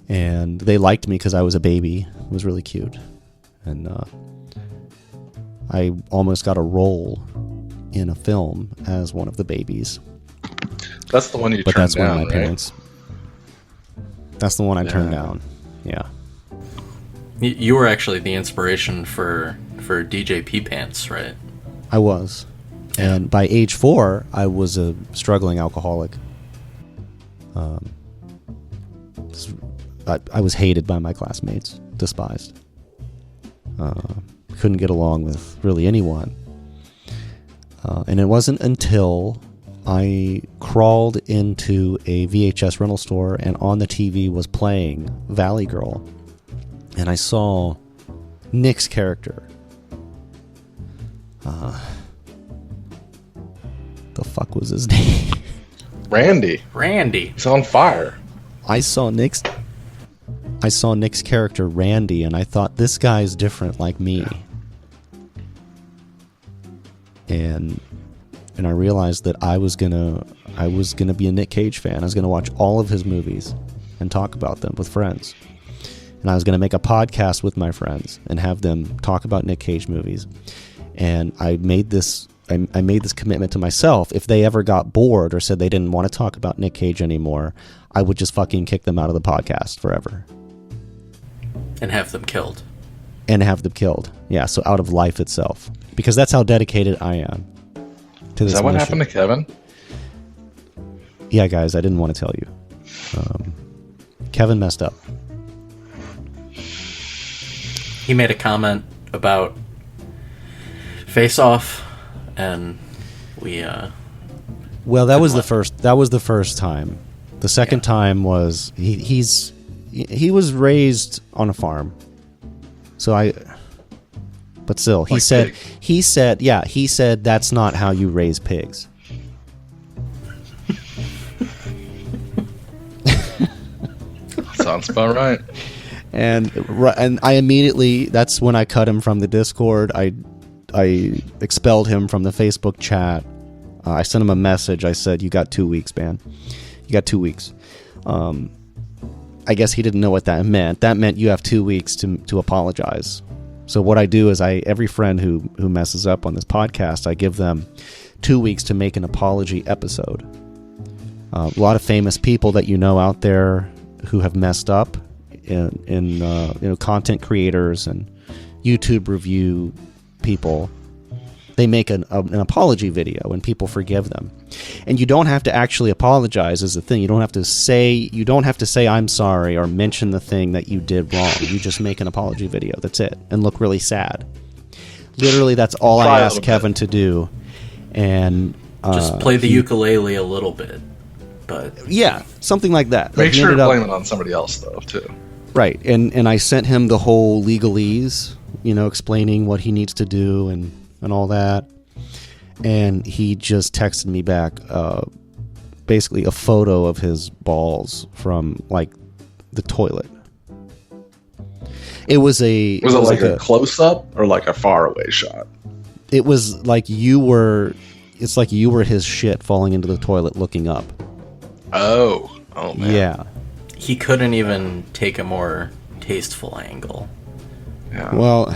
And they liked me because I was a baby. It was really cute. And I almost got a role in a film as one of the babies. That's the one you But turned that's one down, of my right? parents. That's the one I turned down. Yeah. You were actually the inspiration for DJ P Pants, right? I was. And by age 4, I was a struggling alcoholic. I was hated by my classmates, despised. Couldn't get along with really anyone. And it wasn't until I crawled into a VHS rental store and on the TV was playing Valley Girl. And I saw Nic's character. The fuck was his name? Randy. He's on fire. I saw Nick's character Randy, and I thought, this guy's different like me. And I realized that I was gonna be a Nic Cage fan. I was gonna watch all of his movies and talk about them with friends. And I was gonna make a podcast with my friends and have them talk about Nic Cage movies. And I made this commitment to myself. If they ever got bored or said they didn't want to talk about Nic Cage anymore, I would just fucking kick them out of the podcast forever. And have them killed. Yeah, so out of life itself. Because that's how dedicated I am to this Is that what mission. happened to Kevin? Yeah, guys, I didn't want to tell you. Kevin messed up. He made a comment about Face Off, and we Well, that was the first time. The second time was he was raised on a farm. But still, he said that's not how you raise pigs. Sounds about right. And I immediately, that's when I cut him from the Discord. I expelled him from the Facebook chat. I sent him a message. I said, "You got 2 weeks, man. You got 2 weeks." I guess he didn't know what that meant. That meant you have 2 weeks to apologize. So what I do is every friend who messes up on this podcast, I give them 2 weeks to make an apology episode. A lot of famous people that you know out there who have messed up, in content creators and YouTube review people, they make an apology video and people forgive them. And you don't have to actually apologize is the thing. You don't have to say I'm sorry or mention the thing that you did wrong. You just make an apology video. That's it. And look really sad. Literally, that's all I asked Kevin to do. And just play the ukulele a little bit. But yeah, something like that. Make sure to blame it on somebody else, though, too. Right. And I sent him the whole legalese, explaining what he needs to do and all that. And he just texted me back basically a photo of his balls from, like, the toilet. Was it like a close-up or like a faraway shot? It was like it's like you were his shit falling into the toilet looking up. Oh man. Yeah. He couldn't even take a more tasteful angle. Yeah. Well,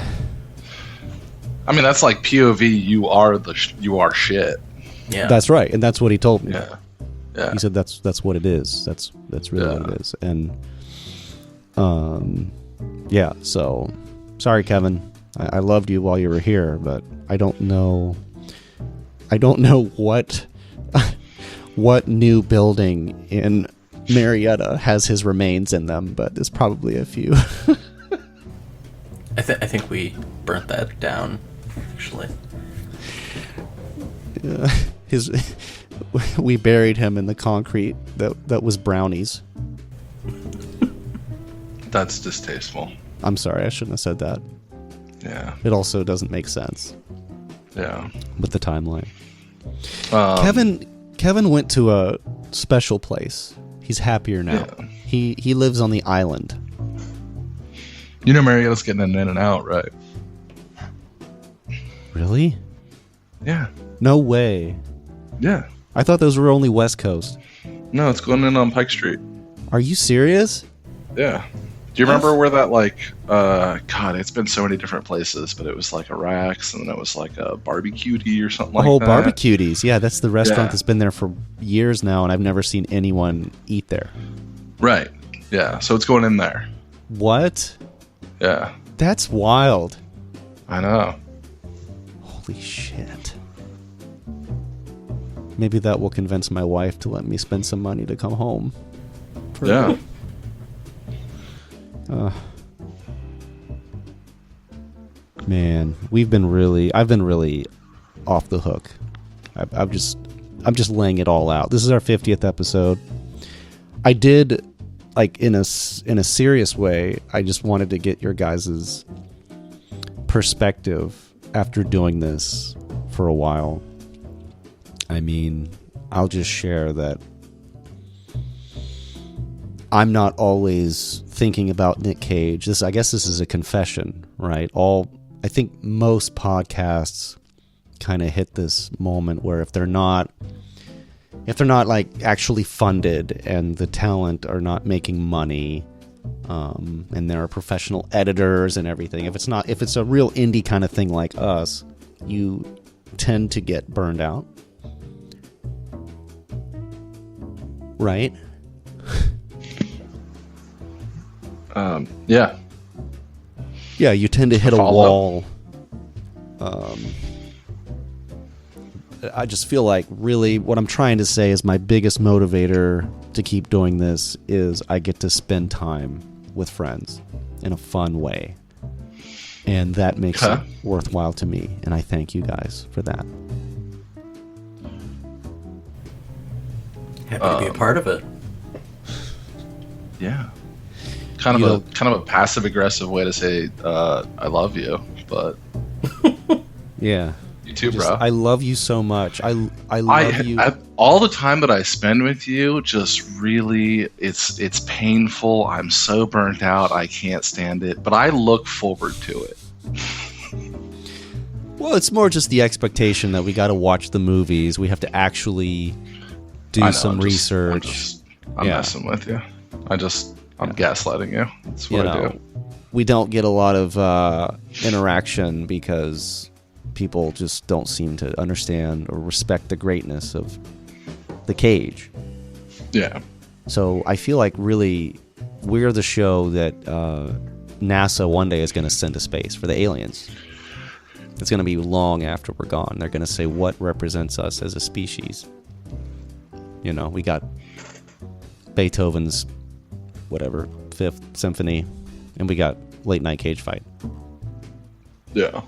I mean, that's like POV. You are shit. Yeah. That's right, and that's what he told me. Yeah. He said that's what it is. That's really what it is. And yeah. So sorry, Kevin. I loved you while you were here, but I don't know what what new building in Marietta has his remains in them, but there's probably a few. I think we burnt that down, actually. We buried him in the concrete that was brownies. That's distasteful. I'm sorry, I shouldn't have said that. Yeah. It also doesn't make sense. Yeah. With the timeline. Kevin went to a special place. He's happier now. Yeah. He lives on the island. You know Marietta's getting an In-N-Out, right? Really? Yeah. No way. Yeah. I thought those were only West Coast. No, it's going in on Pike Street. Are you serious? Yeah. Do you remember where that, like, God, it's been so many different places, but it was like a Rax, and then it was like a Barbecue-tea or something like that. Oh, Barbecue-tees. Yeah, that's the restaurant Yeah. that's been there for years now, and I've never seen anyone eat there. Right. Yeah, so it's going in there. What? Yeah. That's wild. I know. Holy shit. Maybe that will convince my wife to let me spend some money to come home. Yeah. Man, I've been really off the hook. I'm just laying it all out. This is our 50th episode. I did, like, in a serious way, I just wanted to get your guys' perspective after doing this for a while. I mean, I'll just share that I'm not always thinking about Nic Cage. I guess this is a confession, right? I think most podcasts kind of hit this moment where if they're not like actually funded and the talent are not making money, and there are professional editors and everything, if it's a real indie kind of thing like us, you tend to get burned out, right? Yeah. Yeah, you tend to hit a wall. I just feel like really what I'm trying to say is my biggest motivator to keep doing this is I get to spend time with friends in a fun way. And that makes it worthwhile to me. And I thank you guys for that. Happy to be a part of it. Yeah. Kind of a passive aggressive way to say I love you, but yeah. You too, bro. I love you so much. I love you. All the time that I spend with you, just really, it's painful. I'm so burnt out. I can't stand it, but I look forward to it. Well, it's more just the expectation that we got to watch the movies. We have to actually do some research. I'm messing with you. I'm gaslighting you. That's what I do. We don't get a lot of interaction because people just don't seem to understand or respect the greatness of the Cage. Yeah. So I feel like really we're the show that NASA one day is going to send to space for the aliens. It's going to be long after we're gone. They're going to say what represents us as a species. You know, we got Beethoven's whatever, Fifth Symphony, and we got Late Night Cage Fight. Yeah.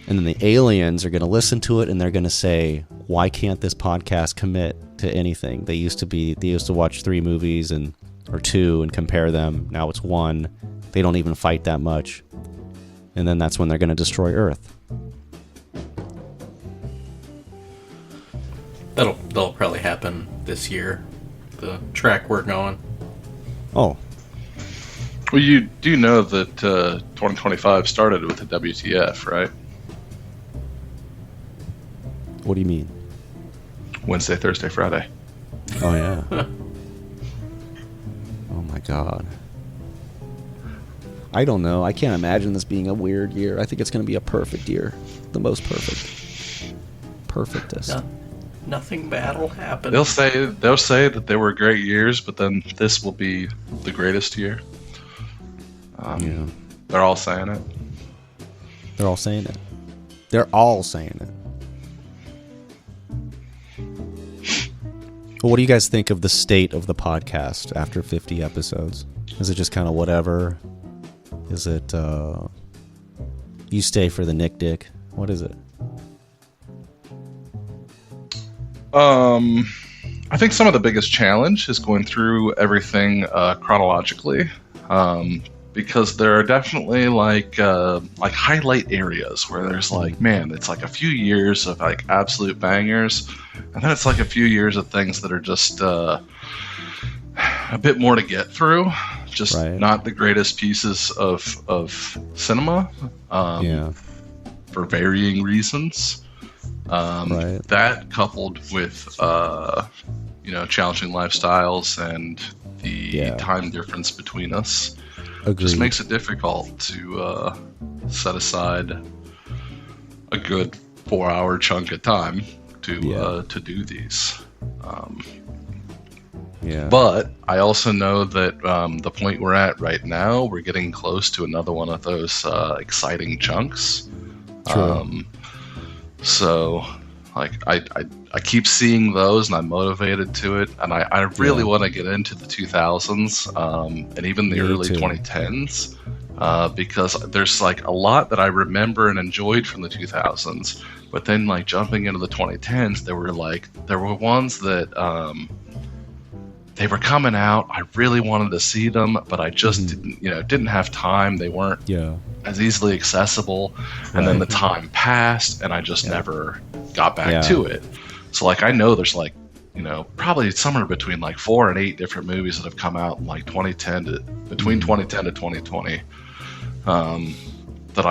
And then the aliens are going to listen to it and they're going to say, why can't this podcast commit to anything? They used to watch 3 movies or 2 and compare them. Now it's 1. They don't even fight that much. And then that's when they're going to destroy Earth. That'll probably happen this year. The track we're going. Oh. Well, you do know that 2025 started with the WTF, right? What do you mean? Wednesday, Thursday, Friday. Oh, yeah. Oh, my God. I don't know. I can't imagine this being a weird year. I think it's going to be a perfect year. The most perfect. Perfectest. Nothing bad will happen. They'll say that they were great years, but then this will be the greatest year. Yeah. They're all saying it. They're all saying it. They're all saying it. Well, what do you guys think of the state of the podcast after 50 episodes? Is it just kind of whatever? Is it you stay for the Nick Dick? What is it? I think some of the biggest challenge is going through everything chronologically, because there are definitely like highlight areas where there's like, man, it's like a few years of like absolute bangers, and then it's like a few years of things that are just a bit more to get through. Just not the greatest pieces of cinema, for varying reasons. Right. That coupled with challenging lifestyles and the time difference between us Agreed. just makes it difficult to set aside a good 4-hour chunk of time to do these. But I also know that the point we're at right now, we're getting close to another one of those exciting chunks. True. So, like, I keep seeing those, and I'm motivated to it, and I really want to get into the 2000s and even the early 2010s because there's like a lot that I remember and enjoyed from the 2000s, but then like jumping into the 2010s, there were ones that they were coming out. I really wanted to see them, but I just didn't have time. They weren't as easily accessible, and then the time passed, and I just never got back to it. So like I know there's like probably somewhere between like 4 and 8 different movies that have come out in like 2010 to 2020 that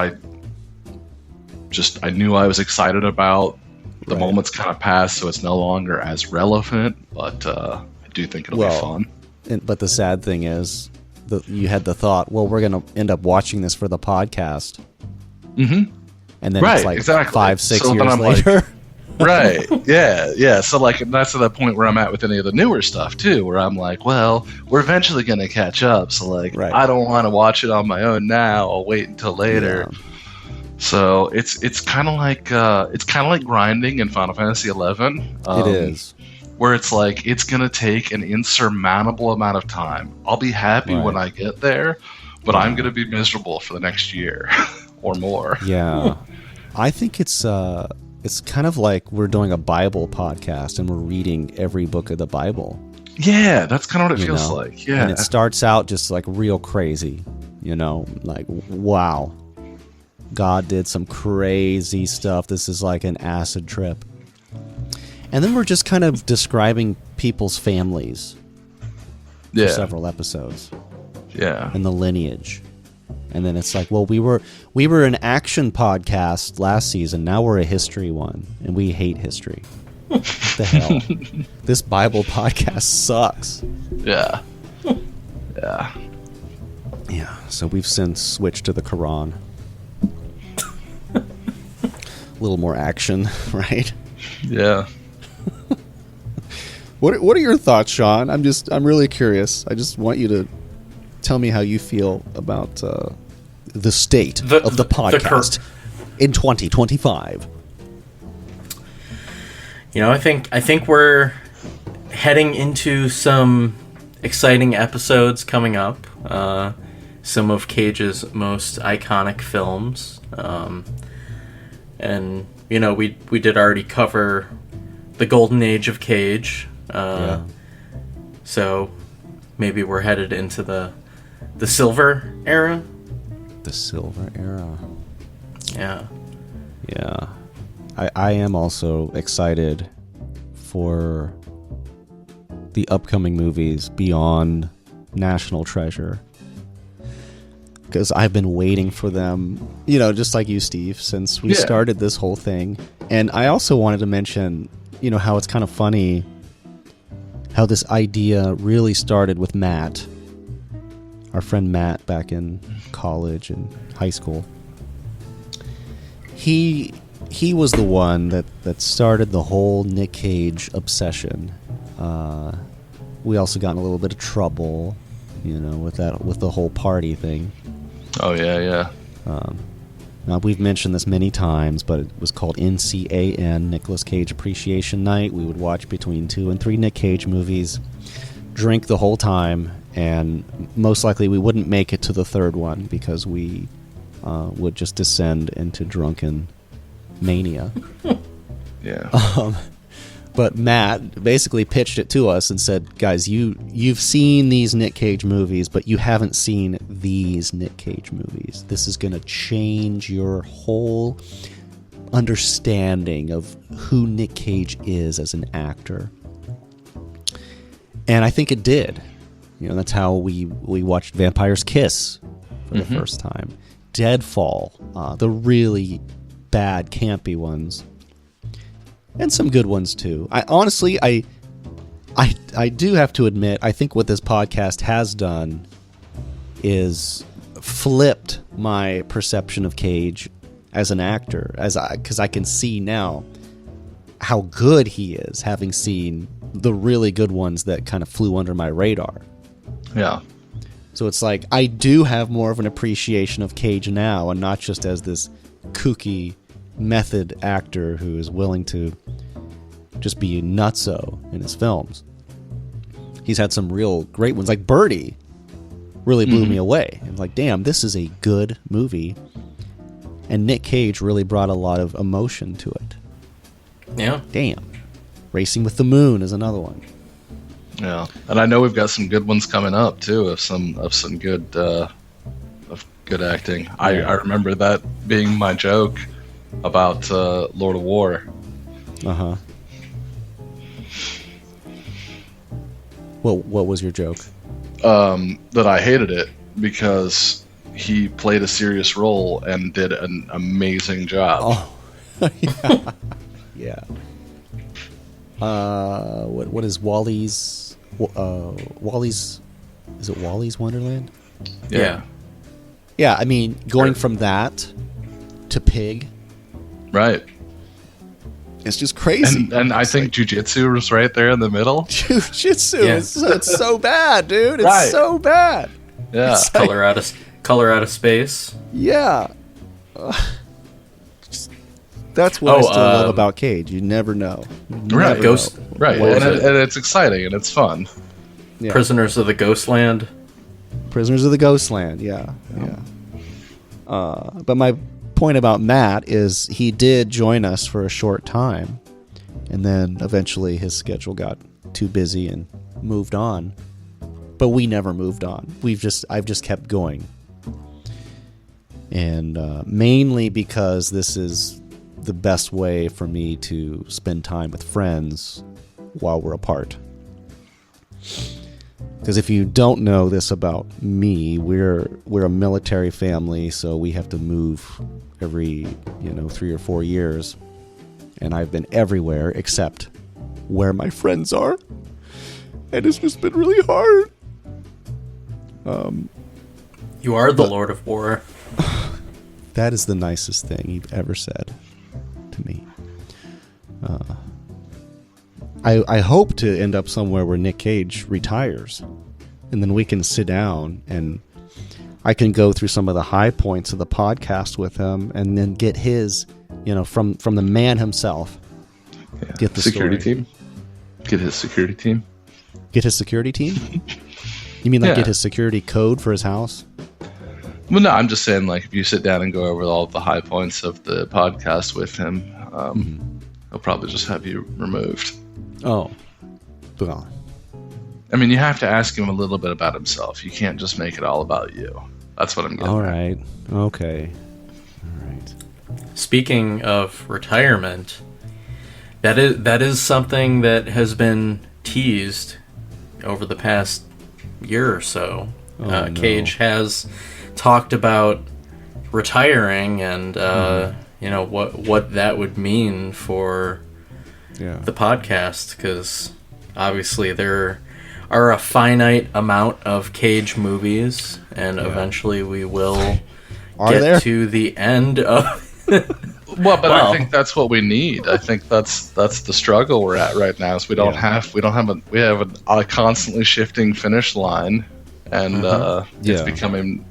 I knew I was excited about. The moment's kind of passed, so it's no longer as relevant, but I do think it'll be fun. But the sad thing is, you had the thought, well, we're going to end up watching this for the podcast. Mm-hmm. And then it's like 5-6 years later. Right. Yeah. So like that's the point where I'm at with any of the newer stuff too, where I'm like, well, we're eventually going to catch up. So like, I don't want to watch it on my own now. I'll wait until later. Yeah. So it's kind of like grinding in Final Fantasy XI. It is. Where it's like it's going to take an insurmountable amount of time. I'll be happy when I get there, but I'm going to be miserable for the next year or more. Yeah. I think it's kind of like we're doing a Bible podcast and we're reading every book of the Bible. Yeah, that's kind of what it feels like. Yeah. And it starts out just like real crazy, like, wow, God did some crazy stuff. This is like an acid trip. And then we're just kind of describing people's families for several episodes. Yeah. And the lineage. And then it's like, well, we were an action podcast last season. Now we're a history one, and we hate history. What the hell? This Bible podcast sucks. Yeah. Yeah. Yeah. So we've since switched to the Quran. A little more action, right? Yeah. What are your thoughts, Sean? I'm really curious. I just want you to tell me how you feel about the state of the podcast in 2025. I think we're heading into some exciting episodes coming up. Some of Cage's most iconic films, and we did already cover the golden age of Cage. So maybe we're headed into the silver era. The silver era. Yeah. Yeah. I am also excited for the upcoming movies beyond National Treasure, because I've been waiting for them, just like you, Steve, since we started this whole thing. And I also wanted to mention, how it's kind of funny how this idea really started with Matt, our friend Matt, back in college and high school. He was the one that started the whole Nic Cage obsession. We also got in a little bit of trouble, with the whole party thing. Oh yeah. Now, we've mentioned this many times, but it was called NCAN, Nicolas Cage Appreciation Night. We would watch between 2 and 3 Nic Cage movies, drink the whole time, and most likely we wouldn't make it to the third one because we would just descend into drunken mania. Yeah. But Matt basically pitched it to us and said, guys, you've seen these Nic Cage movies, but you haven't seen these Nic Cage movies. This is going to change your whole understanding of who Nic Cage is as an actor. And I think it did. That's how we watched Vampire's Kiss for the first time. Deadfall, the really bad, campy ones. and some good ones too. I honestly, I do have to admit, I think what this podcast has done is flipped my perception of Cage as an actor, because I can see now how good he is, having seen the really good ones that kind of flew under my radar. Yeah. So it's like I do have more of an appreciation of Cage now, and not just as this kooky method actor who is willing to just be nutso in his films. He's had some real great ones, like Birdie really blew me away. I'm like, damn, this is a good movie. And Nic Cage really brought a lot of emotion to it. Yeah. Damn. Racing with the Moon is another one. Yeah, and I know we've got some good ones coming up too, of some good acting. Yeah. I remember that being my joke about Lord of War. Uh-huh. What was your joke? That I hated it because he played a serious role and did an amazing job. Oh, yeah. What is Wally's? Wally's? Is it Wally's Wonderland? Yeah. Yeah, I mean, going from that to Pig, Right. it's just crazy. And I think Jiu-Jitsu was right there in the middle. Jiu-Jitsu, Yeah. it's so bad, dude. It's Right. so bad. Yeah. It's like- Color out of space. Yeah. That's what I still love about Cage. You never know. You Right. never Ghost- know. Right. What was And, it? and it's exciting and it's fun. Yeah. Prisoners of the Ghostland. Prisoners of the Ghostland, yeah. But my point about Matt is he did join us for a short time, and then eventually his schedule got too busy and moved on. But we never moved on. I've just kept going, and mainly because this is the best way for me to spend time with friends while we're apart. Because if you don't know this about me, we're a military family, so we have to move every 3 or 4 years, and I've been everywhere except where my friends are, and it's just been really hard. You are the Lord of War. That is the nicest thing you've ever said to me. I hope to end up somewhere where Nic Cage retires, and then we can sit down and I can go through some of the high points of the podcast with him, and then get his, from the man himself. Yeah. Get the security story. team. Get his security team. Get his security team? You mean like Yeah. get his security code for his house? Well, no, I'm just saying, like, if you sit down and go over all the high points of the podcast with him, he'll probably just have you removed. Oh. Well, I mean, you have to ask him a little bit about himself. You can't just make it all about you. That's what I'm getting all at. right. Okay. All right. Speaking of retirement, that is something that has been teased over the past year or so. Oh, no. Cage has talked about retiring and what that would mean for Yeah. the podcast, because obviously there are a finite amount of Cage movies, and eventually we will Are get there? to the end of. Well, but Well. I think that's what we need. I think that's the struggle we're at right now. Is we have a constantly shifting finish line, and Yeah. it's becoming,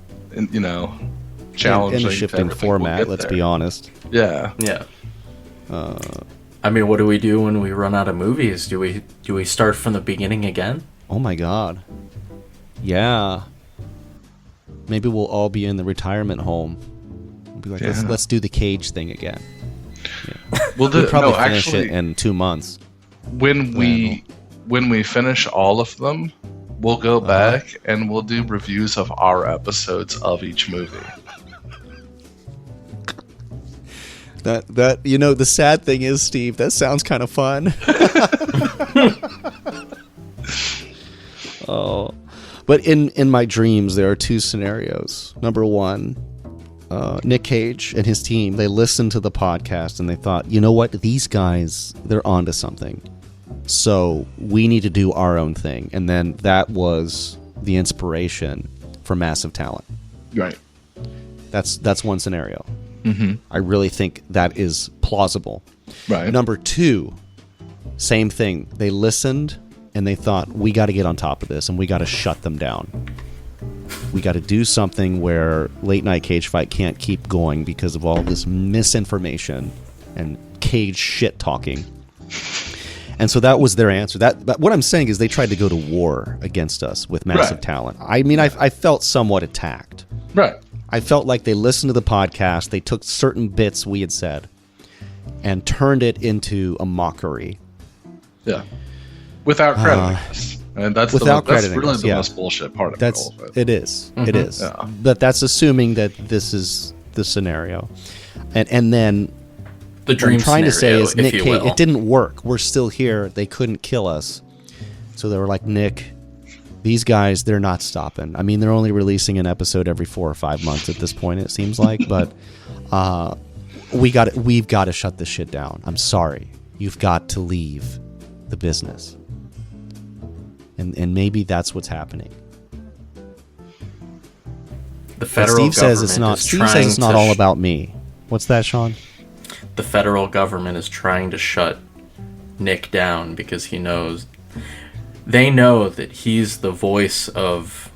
challenging. in a to shifting ever think format, we'll get let's there. be honest. Yeah. Yeah. I mean, what do we do when we run out of movies? Do we start from the beginning again? Oh my god. Yeah. Maybe we'll all be in the retirement home. We'll be like, Yeah. let's do the Cage thing again. We'll We'll probably no, finish actually, it in 2 months. when we finish all of them, we'll go back and we'll do reviews of our episodes of each movie. That the sad thing is, Steve, that sounds kind of fun. Oh. But in my dreams there are 2 scenarios. Number 1, Nic Cage and his team, they listened to the podcast and they thought, you know what, these guys, they're onto something. So we need to do our own thing. And then that was the inspiration for Massive Talent. Right. That's one scenario. Mm-hmm. I really think that is plausible. Right. Number two, same thing. They listened and they thought, we got to get on top of this and we got to shut them down. We got to do something where Late Night Cage Fight can't keep going because of all this misinformation and Cage shit talking. And so that was their answer. But what I'm saying is they tried to go to war against us with Massive Talent. I mean, I felt somewhat attacked. Right. I felt like they listened to the podcast, they took certain bits we had said, and turned it into a mockery. Yeah. Without crediting us. And that's really the most bullshit part of it. It is. Mm-hmm. It is. Yeah. But that's assuming that this is the scenario. And then The dream what I'm trying to say scenario, is Nic if you Cage, will. it didn't work. We're still here. They couldn't kill us. So they were like, Nick, these guys, they're not stopping. I mean, they're only releasing an episode every 4 or 5 months at this point, it seems like. But we've got to shut this shit down. I'm sorry. You've got to leave the business. And maybe that's what's happening. The federal Steve says it's government not. is Steve trying says it's not to all about me. What's that, Sean? The federal government is trying to shut Nick down because they know that he's the voice of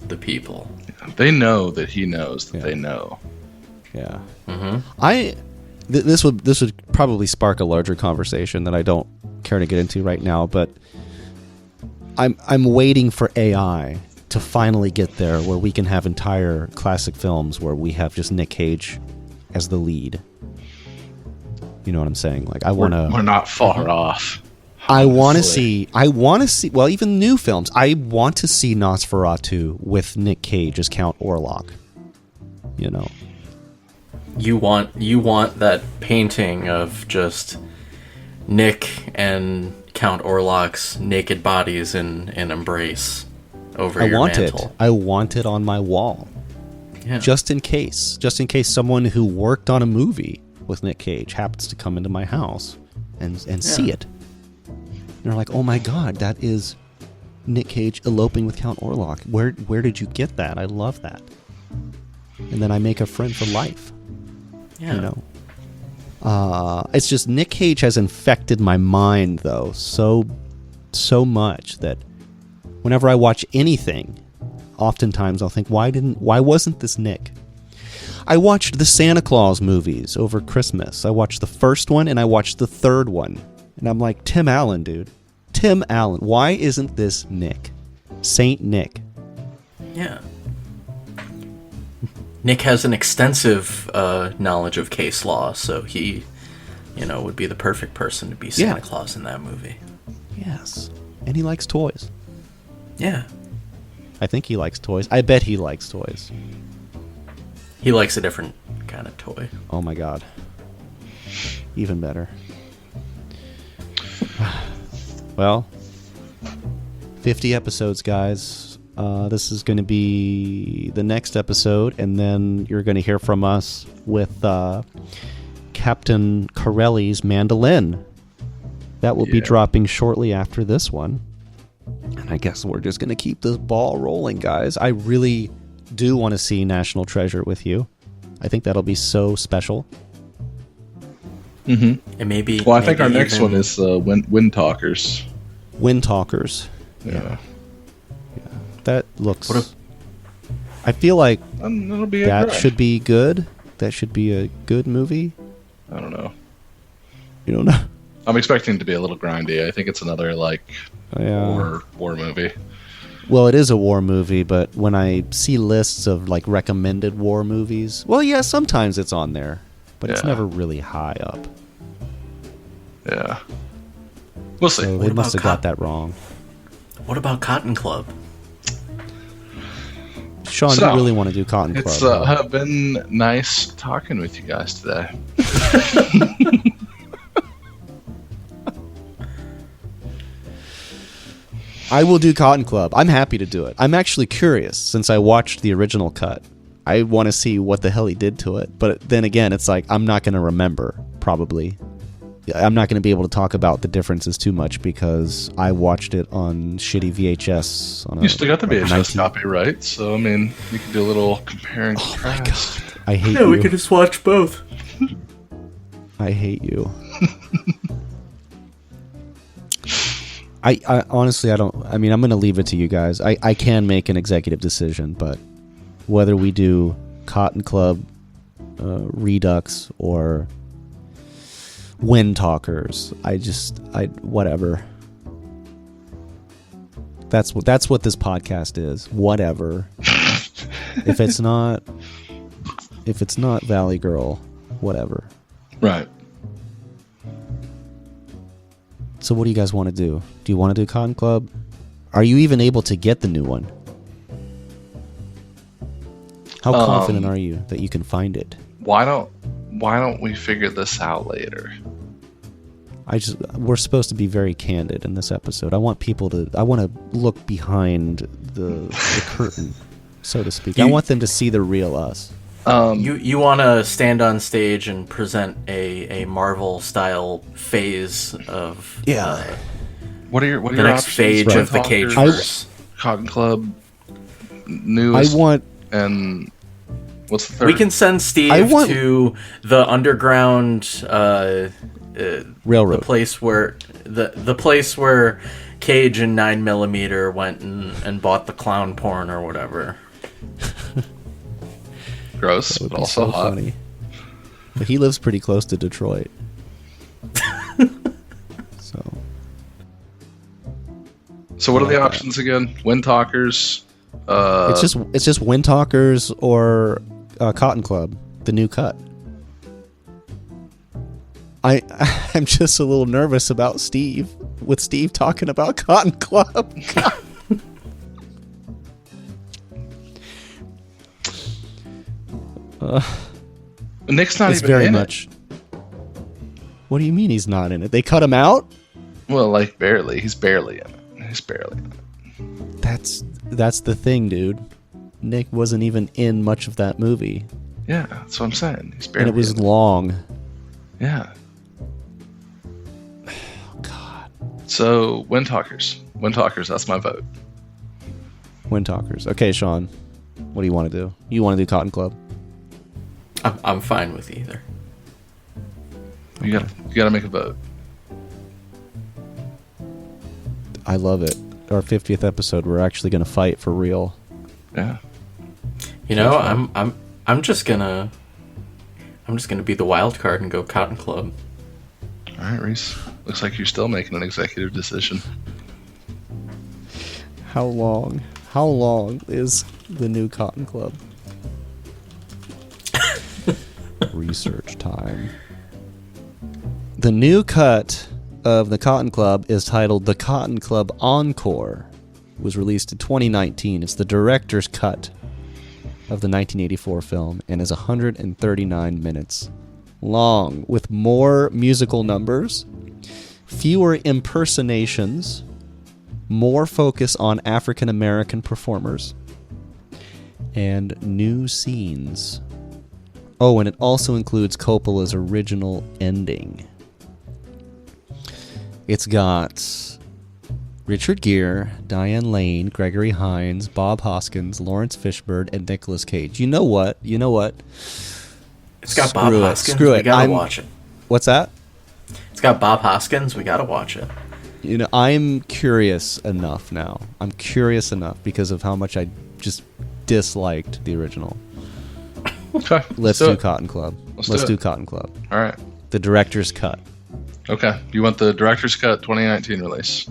the people. They know that he knows that they know. Yeah. Mm-hmm. This would probably spark a larger conversation that I don't care to get into right now, but I'm waiting for AI to finally get there where we can have entire classic films where we have just Nic Cage as the lead. You know what I'm saying? Like I want to. We're not far off. I want to see. Well, even new films. I want to see Nosferatu with Nic Cage as Count Orlok. You know. You want that painting of just Nick and Count Orlok's naked bodies in an embrace over your mantle. I want it on my wall. Yeah. Just in case someone who worked on a movie with Nic Cage happens to come into my house and see it. And they're like, oh my god, that is Nic Cage eloping with Count Orlok. Where did you get that? I love that. And then I make a friend for life. Yeah. You know? It's just Nic Cage has infected my mind though so much that whenever I watch anything, oftentimes I'll think, why wasn't this Nick? I watched the Santa Claus movies over Christmas. I watched the first one and I watched the third one. And I'm like, Tim Allen, dude. Tim Allen. Why isn't this Nick? Saint Nick. Yeah. Nick has an extensive knowledge of case law, so he, would be the perfect person to be Santa Claus in that movie. Yes. And he likes toys. Yeah. I think he likes toys. I bet he likes toys. He likes a different kind of toy. Oh my god. Even better. Well, 50 episodes, guys. This is going to be the next episode, and then you're going to hear from us with Captain Corelli's mandolin. That will be dropping shortly after this one. And I guess we're just going to keep this ball rolling, guys. I really do want to see National Treasure with you. I think that'll be so special. Mm-hmm. And maybe. Well, I think our next one is Wind Talkers. Wind Talkers. Yeah. That looks. I feel like that'll be that should be good. That should be a good movie. I don't know. You don't know? I'm expecting it to be a little grindy. I think it's another war movie. Well, it is a war movie, but when I see lists of recommended war movies, well, yeah, sometimes it's on there, but it's never really high up. Yeah. We'll see. So they must have got that wrong. What about Cotton Club? Sean, you really want to do Cotton Club? It's been nice talking with you guys today. I will do Cotton Club. I'm happy to do it. I'm actually curious, since I watched the original cut. I want to see what the hell he did to it. But then again, it's like I'm not going to remember, probably. I'm not going to be able to talk about the differences too much because I watched it on shitty VHS. On You still got the VHS copy, right? So, I mean, you can do a little compare and Oh my contrast. god. I hate Yeah, you. we could just watch both. I hate you. I honestly, I mean, I'm going to leave it to you guys. I can make an executive decision, but whether we do Cotton Club, Redux, or Wind Talkers, whatever. That's what this podcast is. Whatever. If it's not Valley Girl, whatever. Right. So what do you guys want to do? Do you want to do Cotton Club? Are you even able to get the new one? How confident are you that you can find it? Why don't we figure this out later? We're supposed to be very candid in this episode. I want to look behind the curtain, so to speak. I want them to see the real us. You want to stand on stage and present a Marvel style phase of What are your the next options? phase Wind of the Cage Talkers, verse? Cotton Club, newest, and what's the third? We can send Steve to the underground railroad, the place where Cage and 9mm went and bought the clown porn or whatever. Gross, that would but be also so hot. funny. But he lives pretty close to Detroit, so. So what are the options again? Wind Talkers. It's just Wind Talkers or Cotton Club, the new cut. I'm just a little nervous about Steve talking about Cotton Club. Nick's not It's even very in much. What do you mean he's not in it? They cut him out? it. Well, like barely. He's barely in it. He's barely in it. That's the thing, dude. Nick wasn't even in much of that movie, Yeah, that's what I'm saying. He's barely. and it was in it. long. Yeah. God. So Wind Talkers. Wind Talkers. That's my vote. Wind Talkers. Okay, Sean. What do you want to do? You want to do Cotton Club? I'm fine with either. You gotta make a vote. I love it. Our 50th episode, we're actually going to fight for real. Yeah. You know, I'm just gonna be the wild card and go Cotton Club. All right, Reese. Looks like you're still making an executive decision. How long? How long is the new Cotton Club? Research time. The new cut of the Cotton Club is titled The Cotton Club Encore. It was released in 2019. It's the director's cut of the 1984 film and is 139 minutes long, with more musical numbers, fewer impersonations, more focus on African American performers, and new scenes. Oh, and it also includes Coppola's original ending. It's got Richard Gere, Diane Lane, Gregory Hines, Bob Hoskins, Lawrence Fishburne, and Nicolas Cage. You know what? It's got Bob Hoskins. Screw it. We gotta watch it. What's that? It's got Bob Hoskins. We gotta watch it. You know, I'm curious enough now. I'm curious enough because of how much I just disliked the original. Okay. Let's do Cotton Club. Let's do it. Cotton Club. All right. The director's cut. Okay. You want the director's cut 2019 release?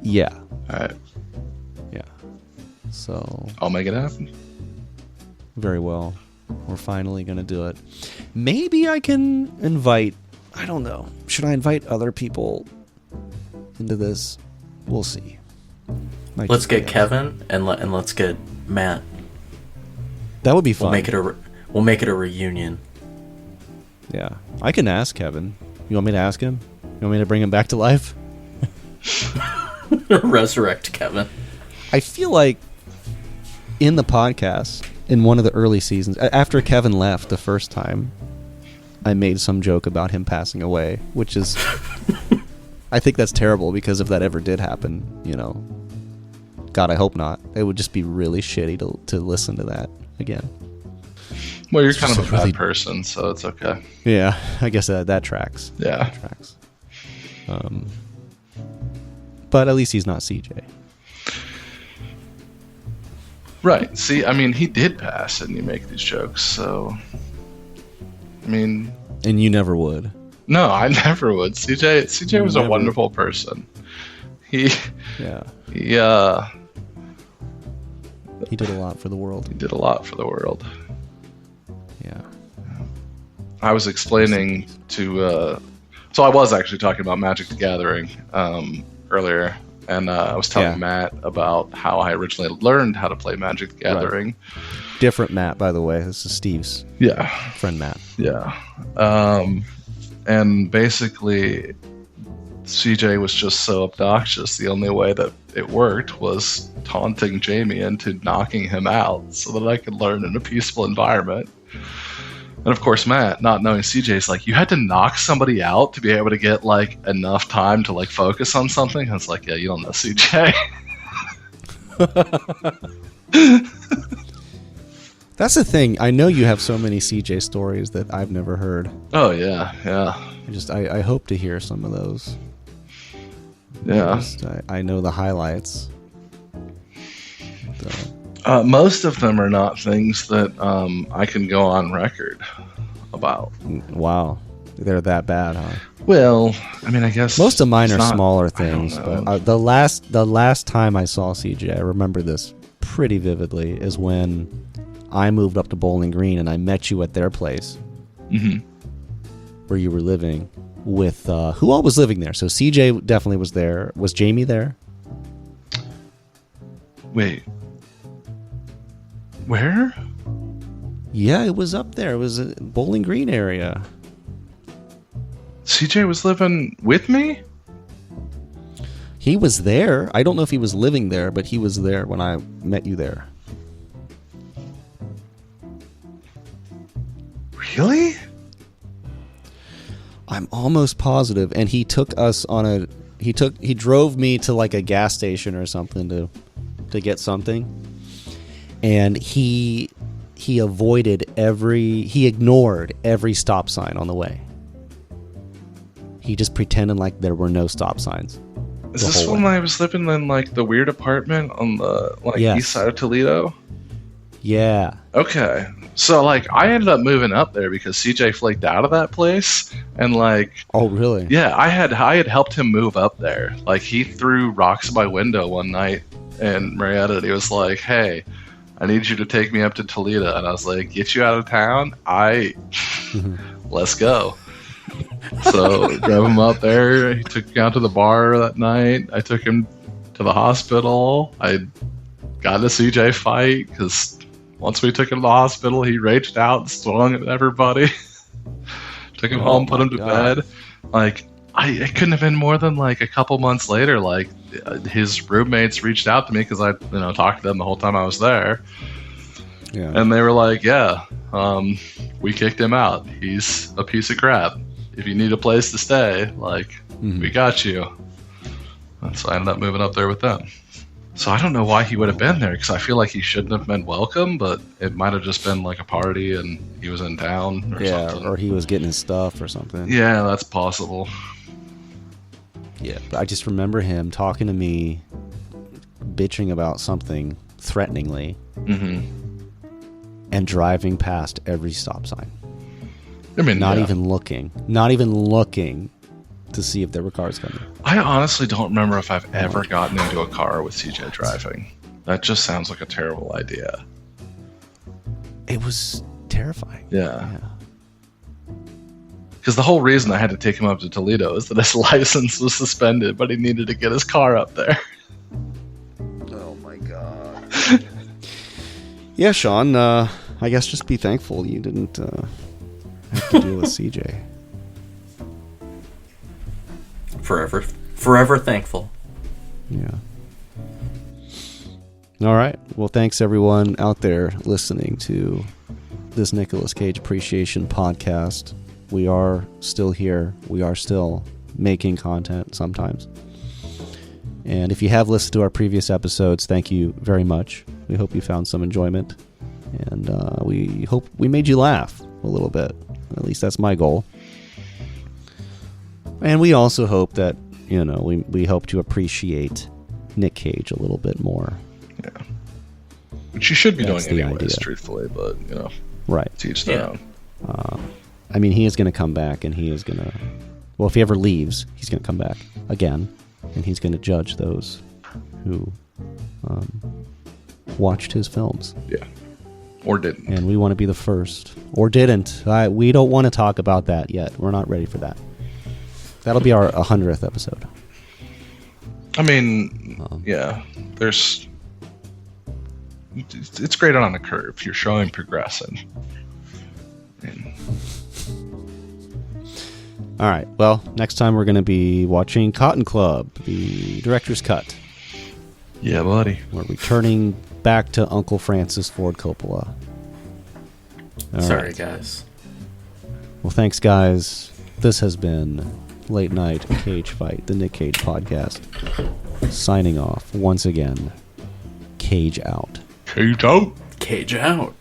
Yeah. All right. Yeah. So, I'll make it happen. very well. We're finally going to do it. Maybe I can invite, I don't know. Should I invite other people into this? We'll see. Might Let's just get be- Kevin and let's get Matt. That would be fun. We'll make it a reunion. Yeah. I can ask Kevin. You want me to ask him? You want me to bring him back to life? Resurrect Kevin. I feel like in the podcast, in one of the early seasons, after Kevin left the first time, I made some joke about him passing away, which is, I think that's terrible, because if that ever did happen, you know, God, I hope not. It would just be really shitty to listen to that again. Well, you're kind of a bad person, so it's okay. Yeah, I guess that tracks. Yeah. That tracks. But at least he's not CJ. Right. See, I mean, he did pass, and you make these jokes, so... I mean... And you never would. No, I never would. CJ was a wonderful person. He did a lot for the world. He did a lot for the world. Yeah. I was explaining to... so I was actually talking about Magic the Gathering earlier, and I was telling Matt about how I originally learned how to play Magic the Gathering. Right. Different Matt, by the way. This is Steve's friend Matt. Yeah. And basically, CJ was just so obnoxious. The only way that it worked was taunting Jamie into knocking him out so that I could learn in a peaceful environment. And of course, Matt, not knowing CJ's like, you had to knock somebody out to be able to get like enough time to like focus on something. I was like, yeah, you don't know CJ. That's the thing. I know you have so many CJ stories that I've never heard. Oh yeah. I hope to hear some of those. Yeah. I know the highlights. Most of them are not things that I can go on record about. Wow. They're that bad, huh? Well, I mean, I guess most of mine are smaller things, but the last time I saw CJ, I remember this pretty vividly, is when I moved up to Bowling Green and I met you at their place, where you were living with who all was living there. So CJ definitely was there. Was Jamie there? Wait, where? Yeah, it was up there. It was a Bowling Green area. CJ was living with me? He was there. I don't know if he was living there, but he was there when I met you there. Really? I'm almost positive. And he took us on he drove me to like a gas station or something to get something. And he ignored every stop sign on the way. He just pretended like there were no stop signs. Is this when I was living in like the weird apartment on the east side of Toledo? Yeah. Okay. So like I ended up moving up there because CJ flaked out of that place, and like, oh really? Yeah, I had helped him move up there. Like he threw rocks at my window one night in Marietta, and he was like, "Hey, I need you to take me up to Toledo." And I was like, "Get you out of town? Let's go." So drove him up there. He took me out to the bar that night. I took him to the hospital. I got in a CJ fight because once we took him to the hospital, he raged out and swung at everybody. Took him home, put him to bed. Like, it couldn't have been more than like a couple months later. Like, his roommates reached out to me because I, talked to them the whole time I was there. Yeah. And they were like, "Yeah, we kicked him out. He's a piece of crap. If you need a place to stay, we got you." And so I ended up moving up there with them. So I don't know why he would have been there, because I feel like he shouldn't have been welcome, but it might have just been like a party and he was in town or something. Or he was getting his stuff or something. Yeah, that's possible. Yeah, but I just remember him talking to me, bitching about something threateningly, and driving past every stop sign. I mean, not even looking to see if there were cars coming. I honestly don't remember if I've ever gotten into a car with CJ driving. That just sounds like a terrible idea. It was terrifying. Yeah. Because the whole reason I had to take him up to Toledo is that his license was suspended, but he needed to get his car up there. Oh my god. Yeah, Sean, I guess just be thankful you didn't have to deal with CJ. Forever thankful. Yeah. All right. Well, thanks everyone out there listening to this Nicolas Cage Appreciation Podcast. We are still here. We are still making content sometimes. And if you have listened to our previous episodes, thank you very much. We hope you found some enjoyment. And we hope we made you laugh a little bit. At least that's my goal. And we also hope that, we hope to appreciate Nic Cage a little bit more. Yeah. Which you should be That's doing the anyways, idea. truthfully, but, Right. to each their own. I mean, he is going to come back, and he is going to... Well, if he ever leaves, he's going to come back again, and he's going to judge those who watched his films. Yeah. Or didn't. And we want to be the first. Or didn't. We don't want to talk about that yet. We're not ready for that. That'll be our 100th episode. I mean, yeah, there's... It's great on a curve. You're showing progressing. All right. Well, next time we're going to be watching Cotton Club, the director's cut. Yeah, buddy. We're returning back to Uncle Francis Ford Coppola. All Sorry, right. guys. Well, thanks, guys. This has been Late Night Cage Fight, the Nic Cage podcast. Signing off once again. Cage out. Cage out. Cage out.